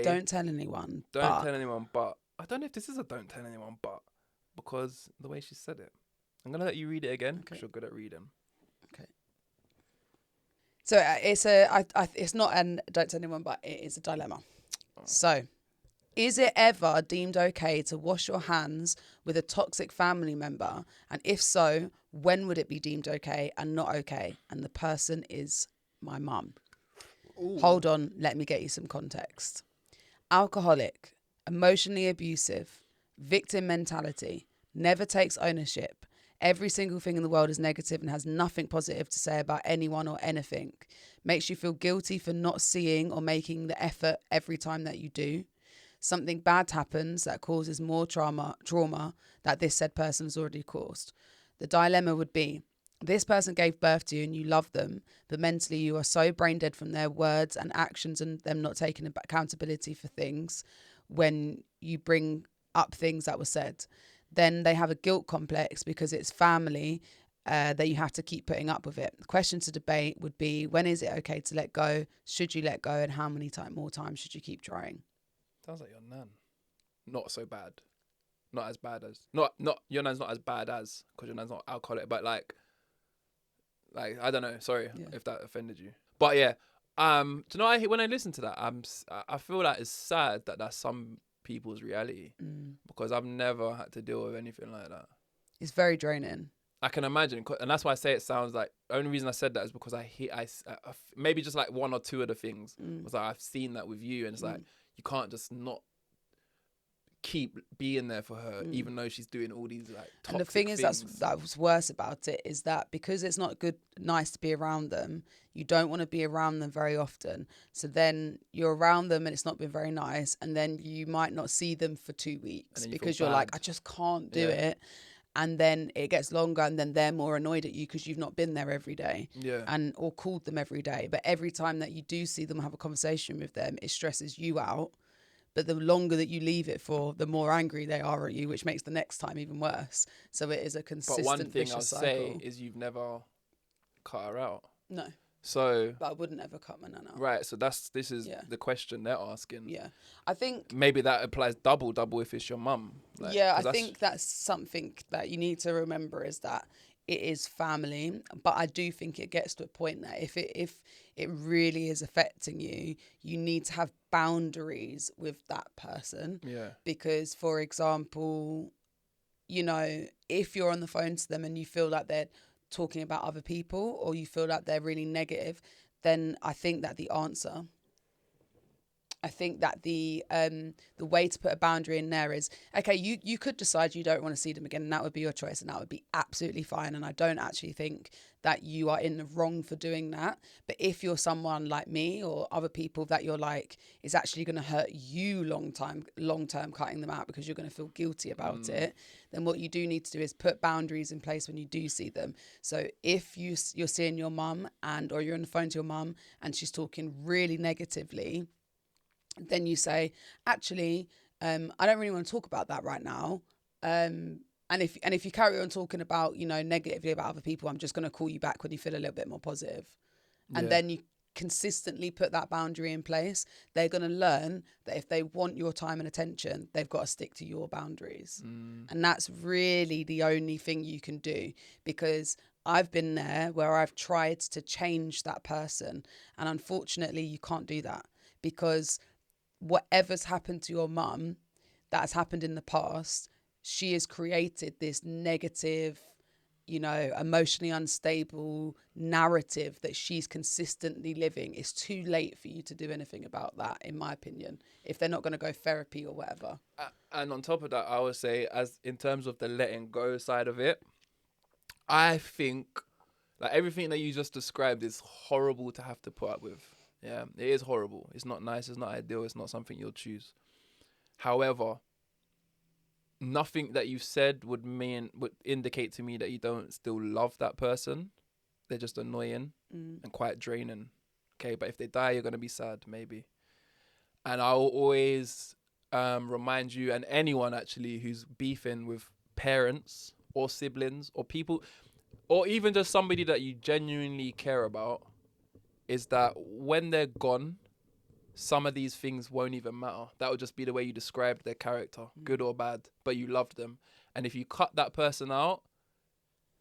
Don't tell anyone. Don't tell anyone, but I don't know if this is a don't tell anyone, but. Because the way she said it. I'm going to let you read it again because you're good at reading. Okay. So it's not an don't tell anyone, but it is a dilemma. Oh. So, is it ever deemed okay to wash your hands with a toxic family member? And if so, when would it be deemed okay and not okay? And the person is my mum. Hold on, let me get you some context. Alcoholic, emotionally abusive, victim mentality, never takes ownership. Every single thing in the world is negative and has nothing positive to say about anyone or anything. Makes you feel guilty for not seeing or making the effort every time that you do. Something bad happens that causes more trauma that this said person has already caused. The dilemma would be, this person gave birth to you and you love them, but mentally you are so brain dead from their words and actions and them not taking accountability for things when you bring up things that were said. Then they have a guilt complex because it's family that you have to keep putting up with it. The question to debate would be, when is it okay to let go? Should you let go? And how many more times should you keep trying? Sounds like your nan. Not so bad. Not as bad as... Not your nan's not as bad as, because your nan's not alcoholic, but like I don't know. Sorry if that offended you. But yeah. Do you know, when I listen to that, I feel like it's sad that that's some people's reality because I've never had to deal with anything like that. It's very draining. I can imagine, and that's why I say it sounds like. The only reason I said that is because I maybe just like one or two of the things was like I've seen that with you, and it's like you can't just not keep being there for her, even though she's doing all these like toxic and the thing is, things. that's worse about it is that because it's not nice to be around them, you don't want to be around them very often. So then you're around them and it's not been very nice, and then you might not see them for 2 weeks because you're like, I just can't do it. And then it gets longer, and then they're more annoyed at you because you've not been there every day, or called them every day. But every time that you do see them, have a conversation with them, it stresses you out but the longer that you leave it for, the more angry they are at you, which makes the next time even worse. So it is a consistent But one thing vicious I'll cycle. say is you've never cut her out. No. So. But I wouldn't ever cut my nan out. Right. So this is the question they're asking. Yeah. I think maybe that applies double if it's your mum. Like, yeah, I think that's something that you need to remember, is that it is family. But I do think it gets to a point that if it really is affecting you, you need to have boundaries with that person. Yeah. Because, for example, you know, if you're on the phone to them and you feel like they're talking about other people, or you feel like they're really negative, then I think that the way to put a boundary in there is, okay, you could decide you don't want to see them again, and that would be your choice, and that would be absolutely fine. And I don't actually think that you are in the wrong for doing that. But if you're someone like me or other people that you're like, it's actually going to hurt you long term cutting them out because you're going to feel guilty about it, then what you do need to do is put boundaries in place when you do see them. So if you're seeing your mum or you're on the phone to your mum and she's talking really negatively, then you say, actually, I don't really want to talk about that right now. And if you carry on talking about, you know, negatively about other people, I'm just going to call you back when you feel a little bit more positive. And then you consistently put that boundary in place. They're going to learn that if they want your time and attention, they've got to stick to your boundaries. And that's really the only thing you can do, because I've been there where I've tried to change that person. And unfortunately, you can't do that, because whatever's happened to your mum that has happened in the past, she has created this negative, you know, emotionally unstable narrative that she's consistently living. It's too late for you to do anything about that, in my opinion, if they're not going to go therapy or whatever. And on top of that, I would say, as in terms of the letting go side of it, I think like everything that you just described is horrible to have to put up with. Yeah, it is horrible. It's not nice. It's not ideal. It's not something you'll choose. However, nothing that you've said would indicate to me that you don't still love that person. They're just annoying and quite draining. Okay, but if they die, you're going to be sad, maybe. And I'll always remind you, and anyone actually who's beefing with parents or siblings or people, or even just somebody that you genuinely care about, is that when they're gone, some of these things won't even matter. That would just be the way you described their character, good or bad, but you loved them. And if you cut that person out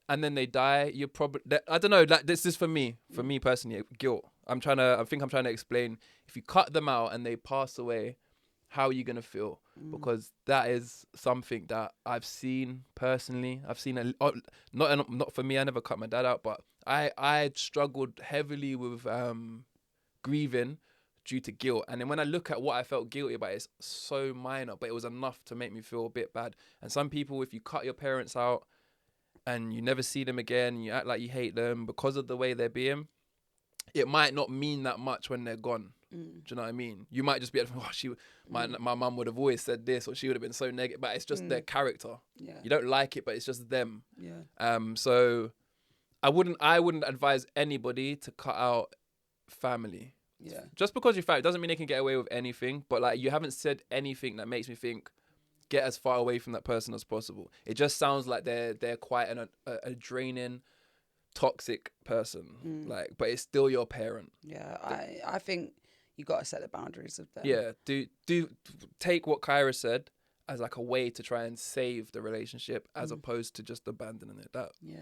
and then they die, you're probably, I don't know, like this is for me personally, guilt. I think I'm trying to explain, if you cut them out and they pass away, how are you going to feel? Because that is something that I've seen personally. I've seen not for me, I never cut my dad out, but I struggled heavily with grieving due to guilt. And then when I look at what I felt guilty about, it's so minor, but it was enough to make me feel a bit bad. And some people, if you cut your parents out and you never see them again, you act like you hate them because of the way they're being, it might not mean that much when they're gone. Do you know what I mean? You might just be like, oh, my mum would have always said this, or she would have been so negative. But it's just their character. Yeah. You don't like it, but it's just them. Yeah. So I wouldn't advise anybody to cut out family. Yeah. Just because you're family doesn't mean they can get away with anything. But like, you haven't said anything that makes me think get as far away from that person as possible. It just sounds like they're quite a draining, toxic person. Like, but it's still your parent. Yeah, I think you got to set the boundaries of them. Yeah, do take what Kaira said as like a way to try and save the relationship, as opposed to just abandoning it. Yeah,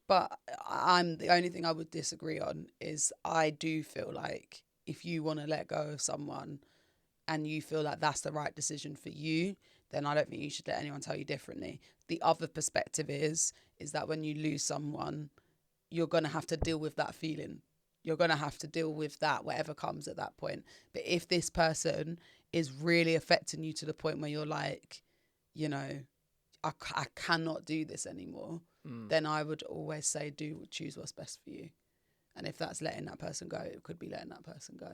but the only thing I would disagree on is, I do feel like if you want to let go of someone and you feel like that's the right decision for you, then I don't think you should let anyone tell you differently. The other perspective is that when you lose someone, you're going to have to deal with that feeling. You're going to have to deal with that, whatever comes at that point. But if this person is really affecting you to the point where you're like, you know, I cannot do this anymore, then I would always say choose what's best for you. And if that's letting that person go, it could be letting that person go.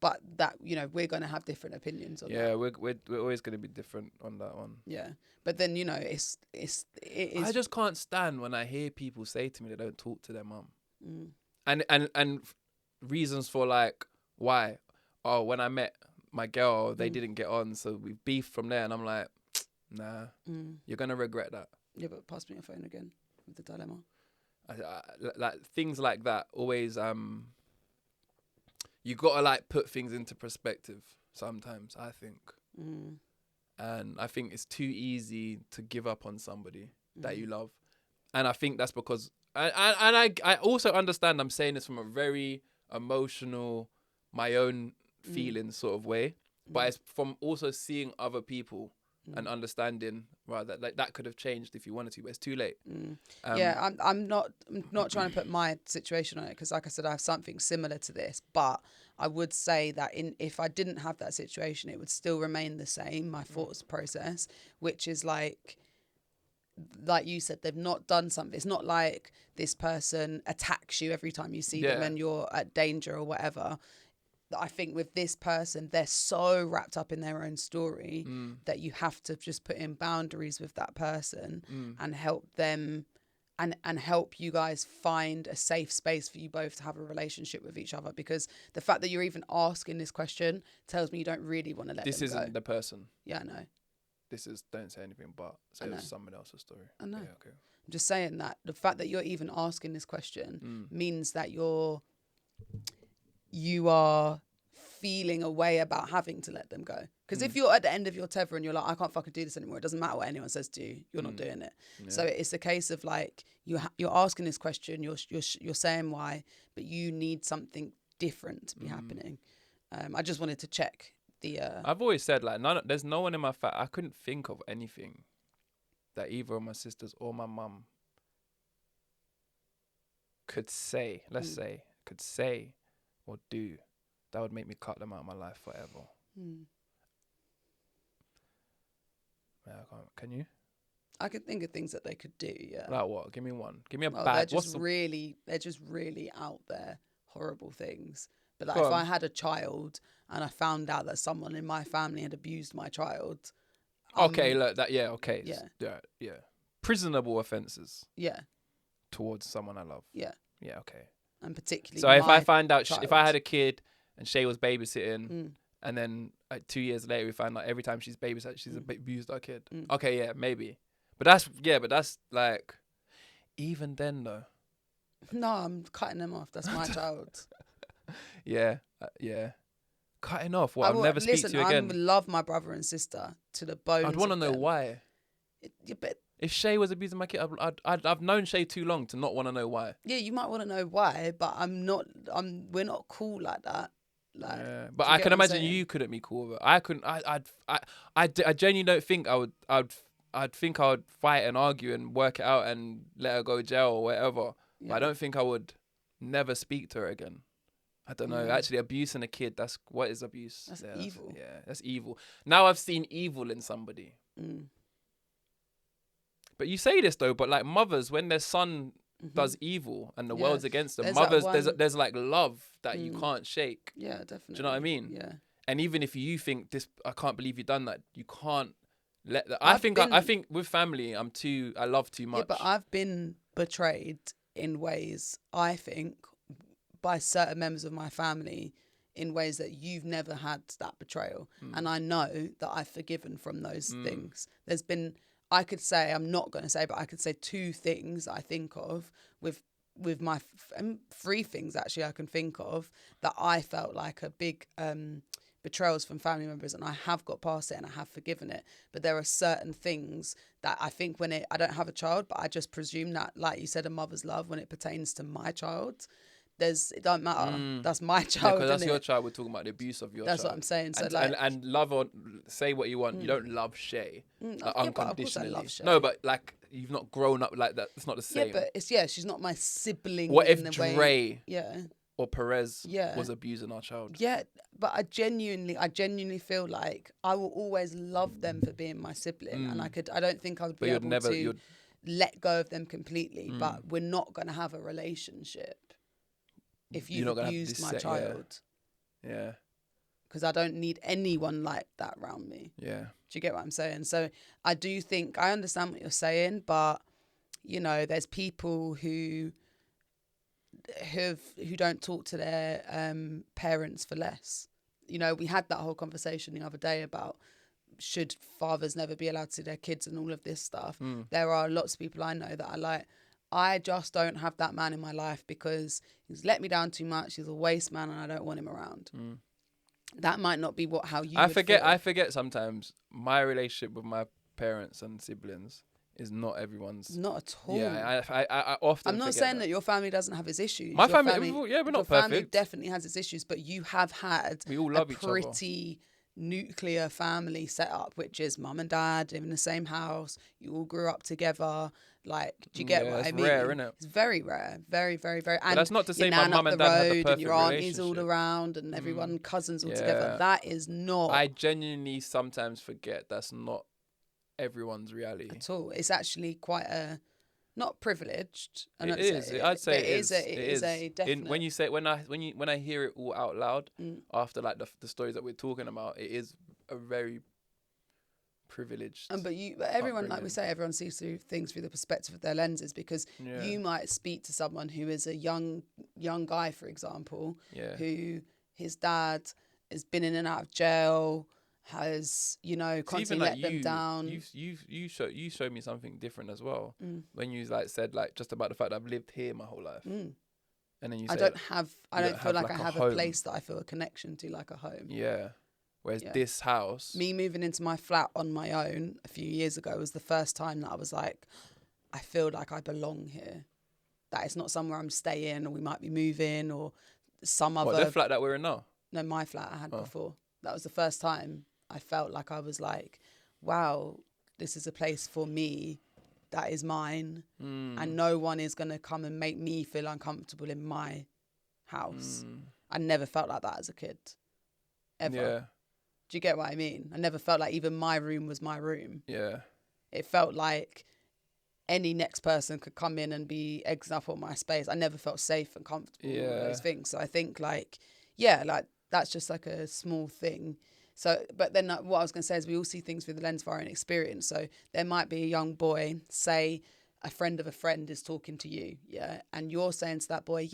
But that, you know, we're going to have different opinions on that. Yeah, we're always going to be different on that one. Yeah. But then, you know, it is. I just can't stand when I hear people say to me they don't talk to their mum. And reasons for like, why? Oh, when I met my girl, they didn't get on, so we beefed from there. And I'm like, nah, you're gonna regret that. Yeah, but pass me your phone again with the dilemma. Like things like that always. You gotta like put things into perspective sometimes, I think. And I think it's too easy to give up on somebody that you love. And I think that's because I also understand I'm saying this from a very emotional, my own feelings sort of way. But it's from also seeing other people and understanding, right, that could have changed if you wanted to, but it's too late. I'm not trying to put my situation on it, because like I said, I have something similar to this, but I would say that if I didn't have that situation, it would still remain the same, my thoughts process, which is like you said, they've not done something. It's not like this person attacks you every time you see them and you're at danger or whatever. I think with this person, they're so wrapped up in their own story that you have to just put in boundaries with that person and help them and help you guys find a safe space for you both to have a relationship with each other. Because the fact that you're even asking this question tells me you don't really want to let them go. This isn't the person. Yeah, I know. This is, don't say anything, but say it's someone else's story. I know. Yeah, okay. I'm just saying that the fact that you're even asking this question means that you are feeling a way about having to let them go. Because if you're at the end of your tether and you're like, I can't fucking do this anymore, it doesn't matter what anyone says to you, you're not doing it. Yeah. So it's a case of like you're asking this question, you're saying why, but you need something different to be happening. I just wanted to check the. I've always said like there's no one in my family. I couldn't think of anything that either of my sisters or my mum could say. Could say or do that would make me cut them out of my life forever. Yeah, I can't. Can you? I could think of things that they could do. Yeah. Like what? Give me one. Give me a bad. They're just really out there, horrible things. But like, if I had a child and I found out that someone in my family had abused my child. Okay, look that. Yeah. Okay. Yeah. Prisonable offences. Yeah. Towards someone I love. Yeah. Yeah. Okay. And particularly. So if I find out, if I had a kid and Shay was babysitting, and then like 2 years later we find out every time she's babysat, she's abused our kid. Okay, yeah, maybe. But that's like, even then though. No, I'm cutting them off. That's my child. Yeah. Cutting off. What? I'll never speak to you again. I love my brother and sister to the bone. I'd want to know why. But if Shay was abusing my kid, I've known Shay too long to not want to know why. Yeah, you might want to know why, but we're not cool like that. Like, yeah, but I can imagine you couldn't be cool with it. I couldn't. I genuinely don't think I'd think I would fight and argue and work it out and let her go to jail or whatever. Yeah. But I don't think I would never speak to her again. I don't know. Actually, abusing a kid, what is abuse? That's evil. That's evil. Now I've seen evil in somebody. But you say this though, but like mothers, when their son does evil and the world's against them, mothers, there's like love that you can't shake. Yeah, definitely. Do you know what I mean? Yeah. And even if you think I can't believe you've done that, you can't let that. I think with family, I love too much. Yeah, but I've been betrayed in ways, I think, by certain members of my family in ways that you've never had that betrayal. And I know that I've forgiven from those things. There's been, I could say, I'm not going to say, but I could say 2 things I think of with my 3 things actually I can think of that I felt like a big betrayals from family members, and I have got past it and I have forgiven it. But there are certain things that I think I don't have a child, but I just presume that, like you said, a mother's love when it pertains to my child. It don't matter. That's my child. Because that's your child. We're talking about the abuse of your child. That's what I'm saying. So and love or say what you want. You don't love Shay unconditionally. But of course I love Shay. No, but like you've not grown up like that. It's not the same. Yeah, but she's not my sibling. What if Dre? Yeah. Or Perez was abusing our child? Yeah, but I genuinely feel like I will always love them for being my sibling, and I don't think I would be able to let go of them completely. But we're not going to have a relationship if you've abused my child. Yeah. Because I don't need anyone like that around me. Yeah. Do you get what I'm saying? So I do think I understand what you're saying, but there's people who don't talk to their parents for less. you know, we had that whole conversation the other day about should fathers never be allowed to see their kids and all of this stuff. There are lots of people I know that are like, I just don't have that man in my life because he's let me down too much. He's a waste man and I don't want him around. That might not be how you would feel. I forget sometimes my relationship with my parents and siblings is not everyone's. Not at all. Yeah, I often I'm not saying that your family doesn't have its issues. My family, we're not perfect. Your family definitely has its issues, but you have had we all love a each other. Pretty nuclear family setup, which is mum and dad live in the same house. You all grew up together. Like, do you get what I mean? It's rare, isn't it? It's very rare. Very, very, very. And that's not to say my mum and dad had the perfect and your aunties relationship. all around and everyone, cousins all together. That is not. I genuinely sometimes forget that's not everyone's reality at all. It's actually quite not privileged. It is. I'd say it is. It is a definite. When you say when I hear it all out loud after like the stories that we're talking about, it is a very privileged. But everyone, like we say, everyone sees things through the perspective of their lenses, because you might speak to someone who is a young guy, for example, who his dad has been in and out of jail, has, you know, constantly let them down. You showed me something different as well when you like said like just about the fact that I've lived here my whole life, and then you said I don't feel like I have a place that I feel a connection to, like a home. Yeah. Whereas this house, me moving into my flat on my own a few years ago was the first time that I was like, I feel like I belong here. That it's not somewhere I'm staying, or we might be moving, or some other. The flat that we're in now? No, my flat I had before. That was the first time I felt like I was like, wow, this is a place for me that is mine, and no one is going to come and make me feel uncomfortable in my house. I never felt like that as a kid, ever. Yeah. Do you get what I mean? I never felt like even my room was my room. Yeah. It felt like any next person could come in and be egging up on my space. I never felt safe and comfortable with those things. So I think like that's just like a small thing. So, but then what I was going to say is we all see things through the lens of our own experience. So there might be a young boy, say a friend of a friend is talking to you, and you're saying to that boy,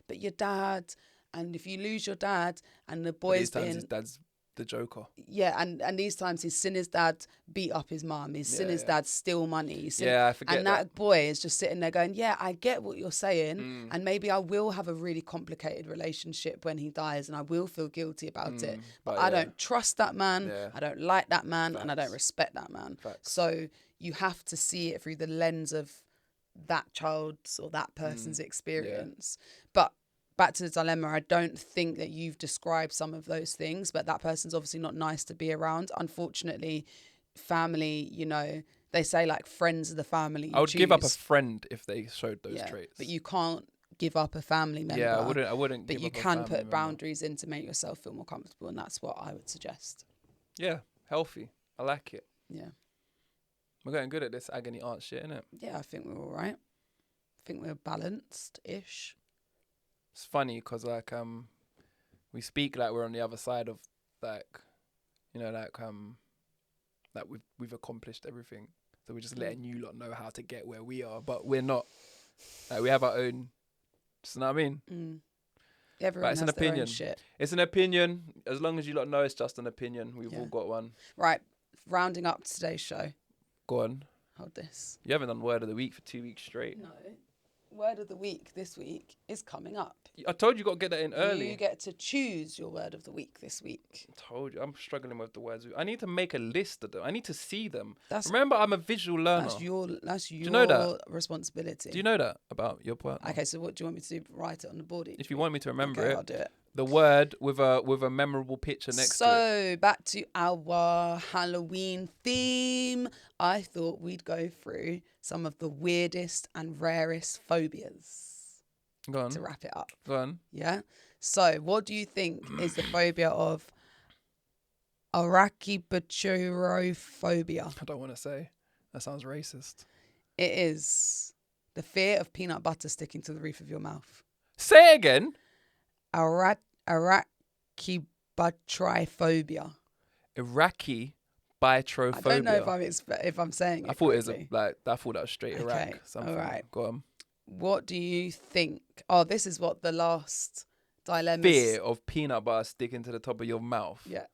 but your dad, and if you lose your dad, and the boy's been... his dad's the joker. Yeah, and these times he's seen his dad beat up his mum. He's seen his dad steal money. I forget and that boy is just sitting there going, I get what you're saying, and maybe I will have a really complicated relationship when he dies, and I will feel guilty about it. But I don't trust that man, I don't like that man, and I don't respect that man. So you have to see it through the lens of that child's or that person's experience. But back to the dilemma, I don't think that you've described some of those things, but that person's obviously not nice to be around. Unfortunately, family, you know, they say like friends of the family. I would give up a friend if they showed those traits. But you can't give up a family member. Yeah, I wouldn't. But you can put boundaries in to make yourself feel more comfortable, and that's what I would suggest. Yeah, healthy. I like it. Yeah. We're getting good at this agony aunt shit, innit? Yeah, I think we're all right. I think we're balanced-ish. It's funny because like we speak like we're on the other side of like, you know, like we've accomplished everything, so we're just letting you lot know how to get where we are, but we're not. Like we have our own. You know what I mean? Everyone has their own shit. It's an opinion. As long as you lot know it's just an opinion, we've all got one. Right, rounding up today's show. Go on. Hold this. You haven't done word of the week for 2 weeks straight. No. Word of the week this week is coming up. I told you got to get that in early. You get to choose your word of the week this week. I told you. I'm struggling with the words. I need to make a list of them. I need to see them. Remember, I'm a visual learner. That's your do you know that? responsibility. Do you know that about your partner? Okay, so what do you want me to do? Write it on the board? If you want me to remember it, I'll do it. The word with a memorable picture next to it. So back to our Halloween theme. I thought we'd go through some of the weirdest and rarest phobias. Go on. To wrap it up. Go on. Yeah. So what do you think is the phobia of arachibutyrophobia? I don't want to say. That sounds racist. It is the fear of peanut butter sticking to the roof of your mouth. Say it again. Arachibutyrophobia. Arachibutyrophobia. I don't know if I'm saying it. I thought correctly. I thought that was straight Iraq. Okay. Something. All right. Go on. What do you think? Oh, this is what the last Dilemmas. fear of peanut butter sticking to the top of your mouth. Yeah.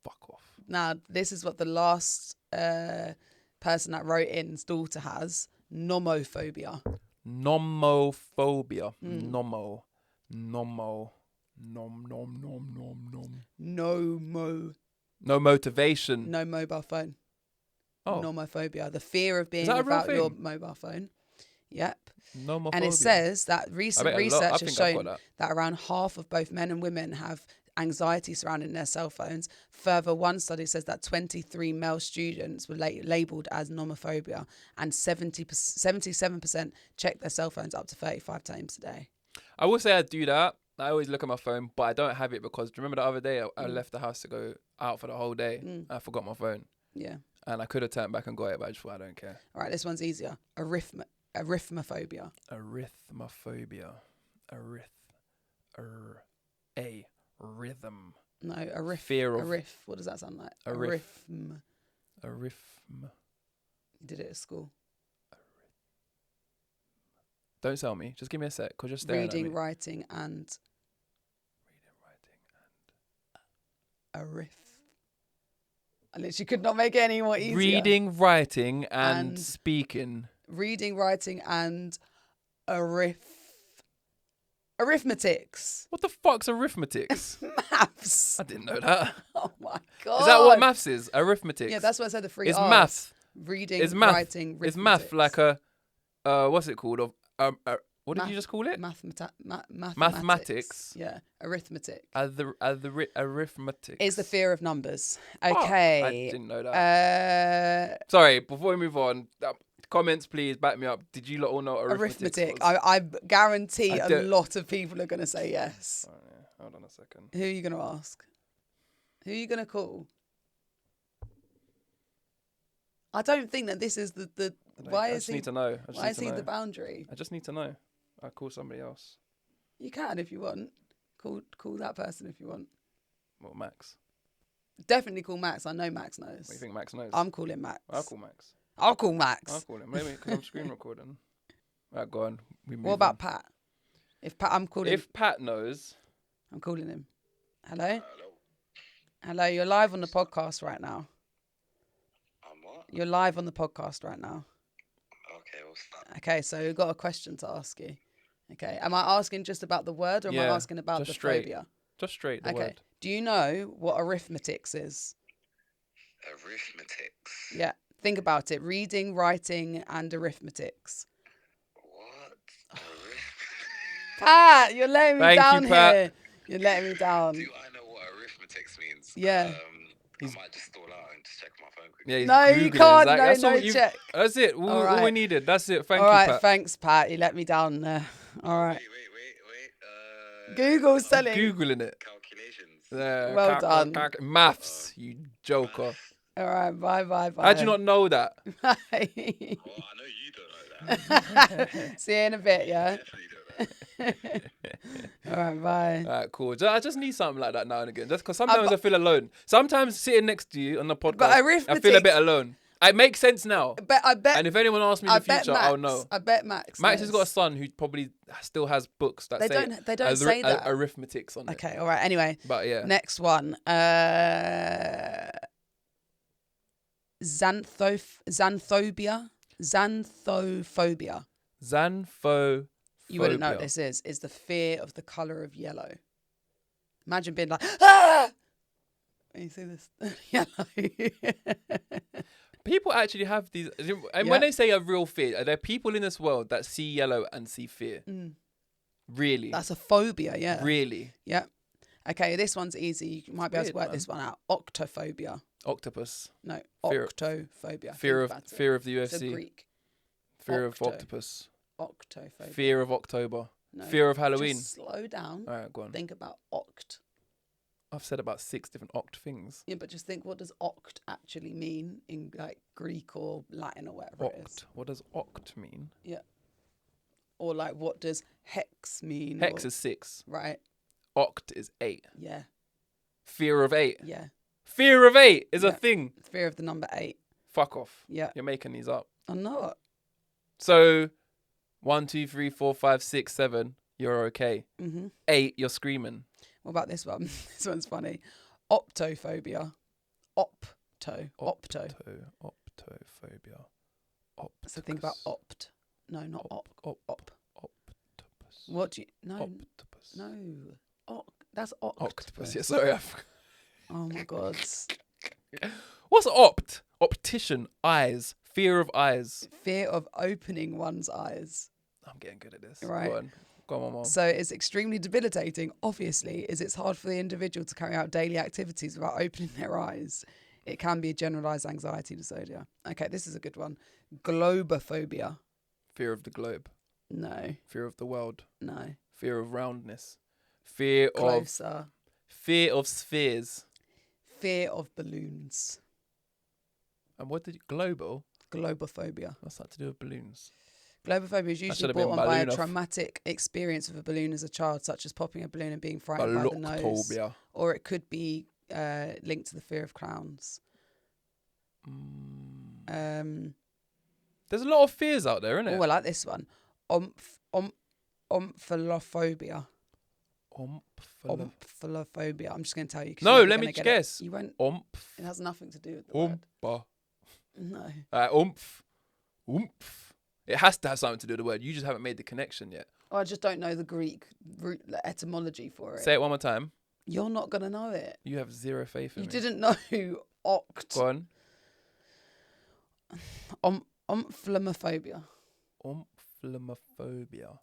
Fuck off. Now, this is what the last person that wrote in's daughter has. Nomophobia. Nomophobia. Nomo. Nom. No motivation. No mobile phone. Oh. Nomophobia. The fear of being Is that a real without your thing? mobile phone. Yep. Nomophobia. And it says that recent research has shown that around half of both men and women have anxiety surrounding their cell phones. Further, one study says that 23 male students were labelled as nomophobia, and 77% check their cell phones up to 35 times a day. I will say I do that. I always look at my phone, but I don't have it because, do you remember the other day I left the house to go out for the whole day? I forgot my phone. Yeah. And I could have turned back and got it, but I just thought I don't care. All right, this one's easier. Arithmophobia. Arithmophobia. Rhythm. No, Fear of. What does that sound like? Arithm. You did it at school. Don't sell me. Just give me a sec, because you're staring at me. Reading, writing, and I literally could not make it any more easier. Reading, writing, and speaking. Reading, writing, and arithmetics. What the fuck's arithmetics? Maths. I didn't know that. Oh my God. Is that what maths is? Arithmetics. Yeah, that's what I said. The three It's R's. math. Reading, It's math. writing, arithmetics. Is math like a what's it called? What did you just call it? Mathematics. Yeah, arithmetic. Arithmetic. Is the fear of numbers. Okay. I didn't know that. Sorry, before we move on, comments please, back me up. Did you lot all know what arithmetic? I guarantee a lot of people are going to say yes. Oh, yeah. Hold on a second. Who are you going to ask? Who are you going to call? I don't think that this is the I just need to know. Why is he the boundary? I just need to know. I'll call somebody else. You can if you want. Call that person if you want. What, Max? Definitely call Max. I know Max knows. What do you think Max knows? I'm calling Max. I'll call Max. I'll call Max. I'll call him. Maybe because I'm screen recording. Right, go on. What about Pat? If Pat knows. I'm calling him. Hello? Hello, you're live on the podcast right now. What? You're live on the podcast right now. Okay, what's that? Okay, so we've got a question to ask you. Okay, am I asking just about the word, or am I asking about the phobia? Just straight the word. Do you know what arithmetics is? Arithmetics? Yeah, think about it. Reading, writing, and arithmetics. What? Pat, you're letting me down Pat. here. You're letting me down. Do I know what arithmetics means? Yeah. I might just stall out and just check my phone quickly. Yeah, no, you can't. Like, no, check. That's it. All we needed. That's it. Thank you, All right, Pat. thanks, Pat. You let me down there. All right. Wait. Google's telling. Googling it. Calculations. Well done. Maths, you joker. All right, bye. How do you not know that? Bye. Well, I know you don't know that. See you in a bit, yeah? Definitely don't know. All right, bye. All right, cool. I just need something like that now and again. Just because sometimes I feel alone. Sometimes sitting next to you on the podcast, I feel a bit alone. It makes sense now. I bet. And if anyone asks me in the future, I'll know. I bet Max. Max has got a son who probably still has books that they don't say that. Arithmetics on it. Okay, all right. Anyway, but yeah. Next one. Xanthophobia. Xanthophobia. You wouldn't know what this is. It's the fear of the colour of yellow. Imagine being like, ah! You see this? Yellow. People actually have these. And when they say a real fear, are there people in this world that see yellow and see fear? Really? That's a phobia, yeah. Really? Yeah. Okay, this one's easy. You might be able to work this one out. Octophobia. Octopus. No, Fear- octophobia. Fear of the UFC. It's a Greek. Fear of octopus. Octophobia. Fear of October. No, Fear of Halloween. Just slow down. All right, go on. Think about oct. I've said about 6 different oct things. Yeah, but just think, what does oct actually mean in like Greek or Latin or whatever it is? What does oct mean? Yeah. Or like, what does hex mean? Hex is 6. Right. Oct is 8. Yeah. Fear of 8. Yeah. Fear of 8 is a thing. Fear of the number 8. Fuck off. Yeah. You're making these up. I'm not. So 1, 2, 3, 4, 5, 6, 7. you're okay. 8, you're screaming. What about this one? This one's funny. Optophobia. Optophobia. So think about opt. No, not op. Octopus. What do you... No. Octopus. No. That's octopus. Yeah, sorry. Oh, my God. What's opt? Optician. Eyes. Fear of eyes. Fear of opening one's eyes. I'm getting good at this. Right. Go on, Mom. So it's extremely debilitating, obviously, as it's hard for the individual to carry out daily activities without opening their eyes. It can be a generalised anxiety disorder. Okay, this is a good one. Globophobia. Fear of the globe. No. Fear of the world. No. Fear of roundness. Fear Closer. of... Fear of spheres. Fear of balloons. And what did you... Global? Globophobia. What's that to do with balloons? Globophobia is usually brought on by a traumatic experience with a balloon as a child, such as popping a balloon and being frightened by the nose. Or it could be linked to the fear of clowns. There's a lot of fears out there, isn't it? Oh, I like this one. Omphalophobia. Omphalophobia. I'm just going to tell you. No, let me guess. You won't. It has nothing to do with the word. No. Oomph. It has to have something to do with the word. You just haven't made the connection yet. Oh, I just don't know the Greek root etymology for it. Say it one more time. You're not going to know it. You have zero faith in me. You didn't know oct. Go on. Omphalophobia. Omphalophobia.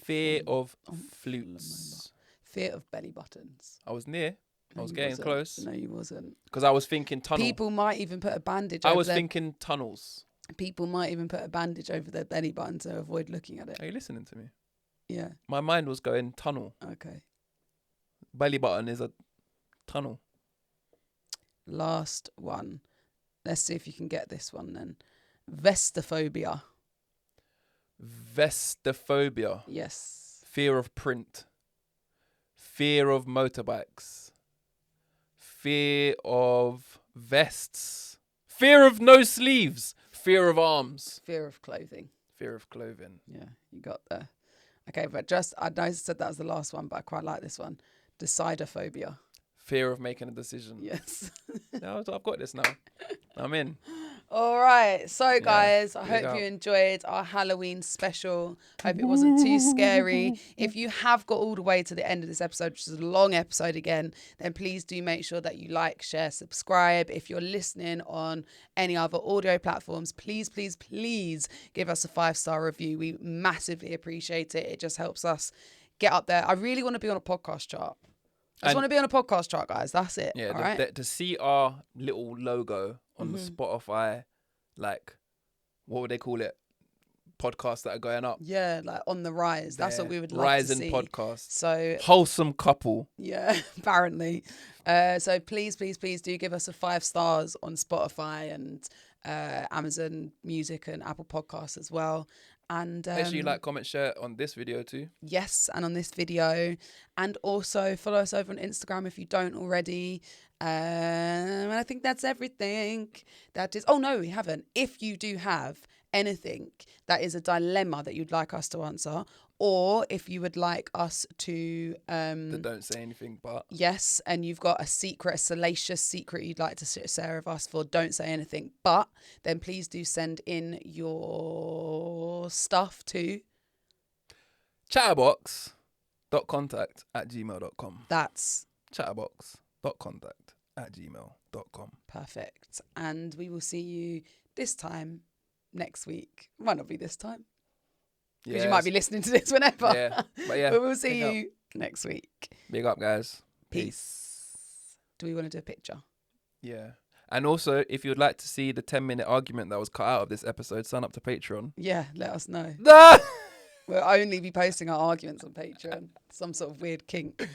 Fear of flutes. Fear of belly buttons. I was near. I was getting close. No, you wasn't. Because I was thinking tunnel. People might even put a bandage over thinking tunnels. People might even put a bandage over their belly button to avoid looking at it. Are you listening to me? Yeah. My mind was going tunnel. Okay. Belly button is a tunnel. Last one. Let's see if you can get this one then. Vestophobia. Vestophobia. Yes. Fear of print. Fear of motorbikes. Fear of vests. Fear of no sleeves. Fear of arms. Fear of clothing. Fear of clothing. Yeah, you got there. Okay, but I know I said that was the last one, but I quite like this one. Decidophobia. Fear of making a decision. Yes. No, I've got this now. I'm in. All right. So, guys, I hope you enjoyed our Halloween special. Hope it wasn't too scary. If you have got all the way to the end of this episode, which is a long episode again, then please do make sure that you like, share, subscribe. If you're listening on any other audio platforms, please, please, please give us a 5-star review. We massively appreciate it. It just helps us get up there. I really want to be on a podcast chart. I just want to be on a podcast chart, guys. That's it. Yeah, all right? To see our little logo on the Spotify, like, what would they call it? Podcasts that are going up. Yeah, like on the rise. That's what we would like Rise to see. Rising podcast. So wholesome couple. Yeah, apparently. So please, please, please do give us a 5 stars on Spotify and Amazon Music and Apple Podcasts as well. And make sure you like, comment, share on this video too. Yes, and on this video. And also follow us over on Instagram if you don't already. And I think that's everything. That is... Oh, no, we haven't. If you do have anything that is a dilemma that you'd like us to answer, or if you would like us to... don't say anything, but... Yes, and you've got a salacious secret you'd like to share with us for Don't Say Anything, but then please do send in your stuff to... chatabox.contact@gmail.com. That's... chatabox.contact@gmail.com. Perfect. And we will see you this time next week. Might not be this time. Because you might be listening to this whenever. Yeah. But yeah. But we'll see you next week. Big up, guys. Peace. Do we want to do a picture? Yeah. And also, if you'd like to see the 10-minute argument that was cut out of this episode, sign up to Patreon. Yeah, let us know. We'll only be posting our arguments on Patreon. Some sort of weird kink.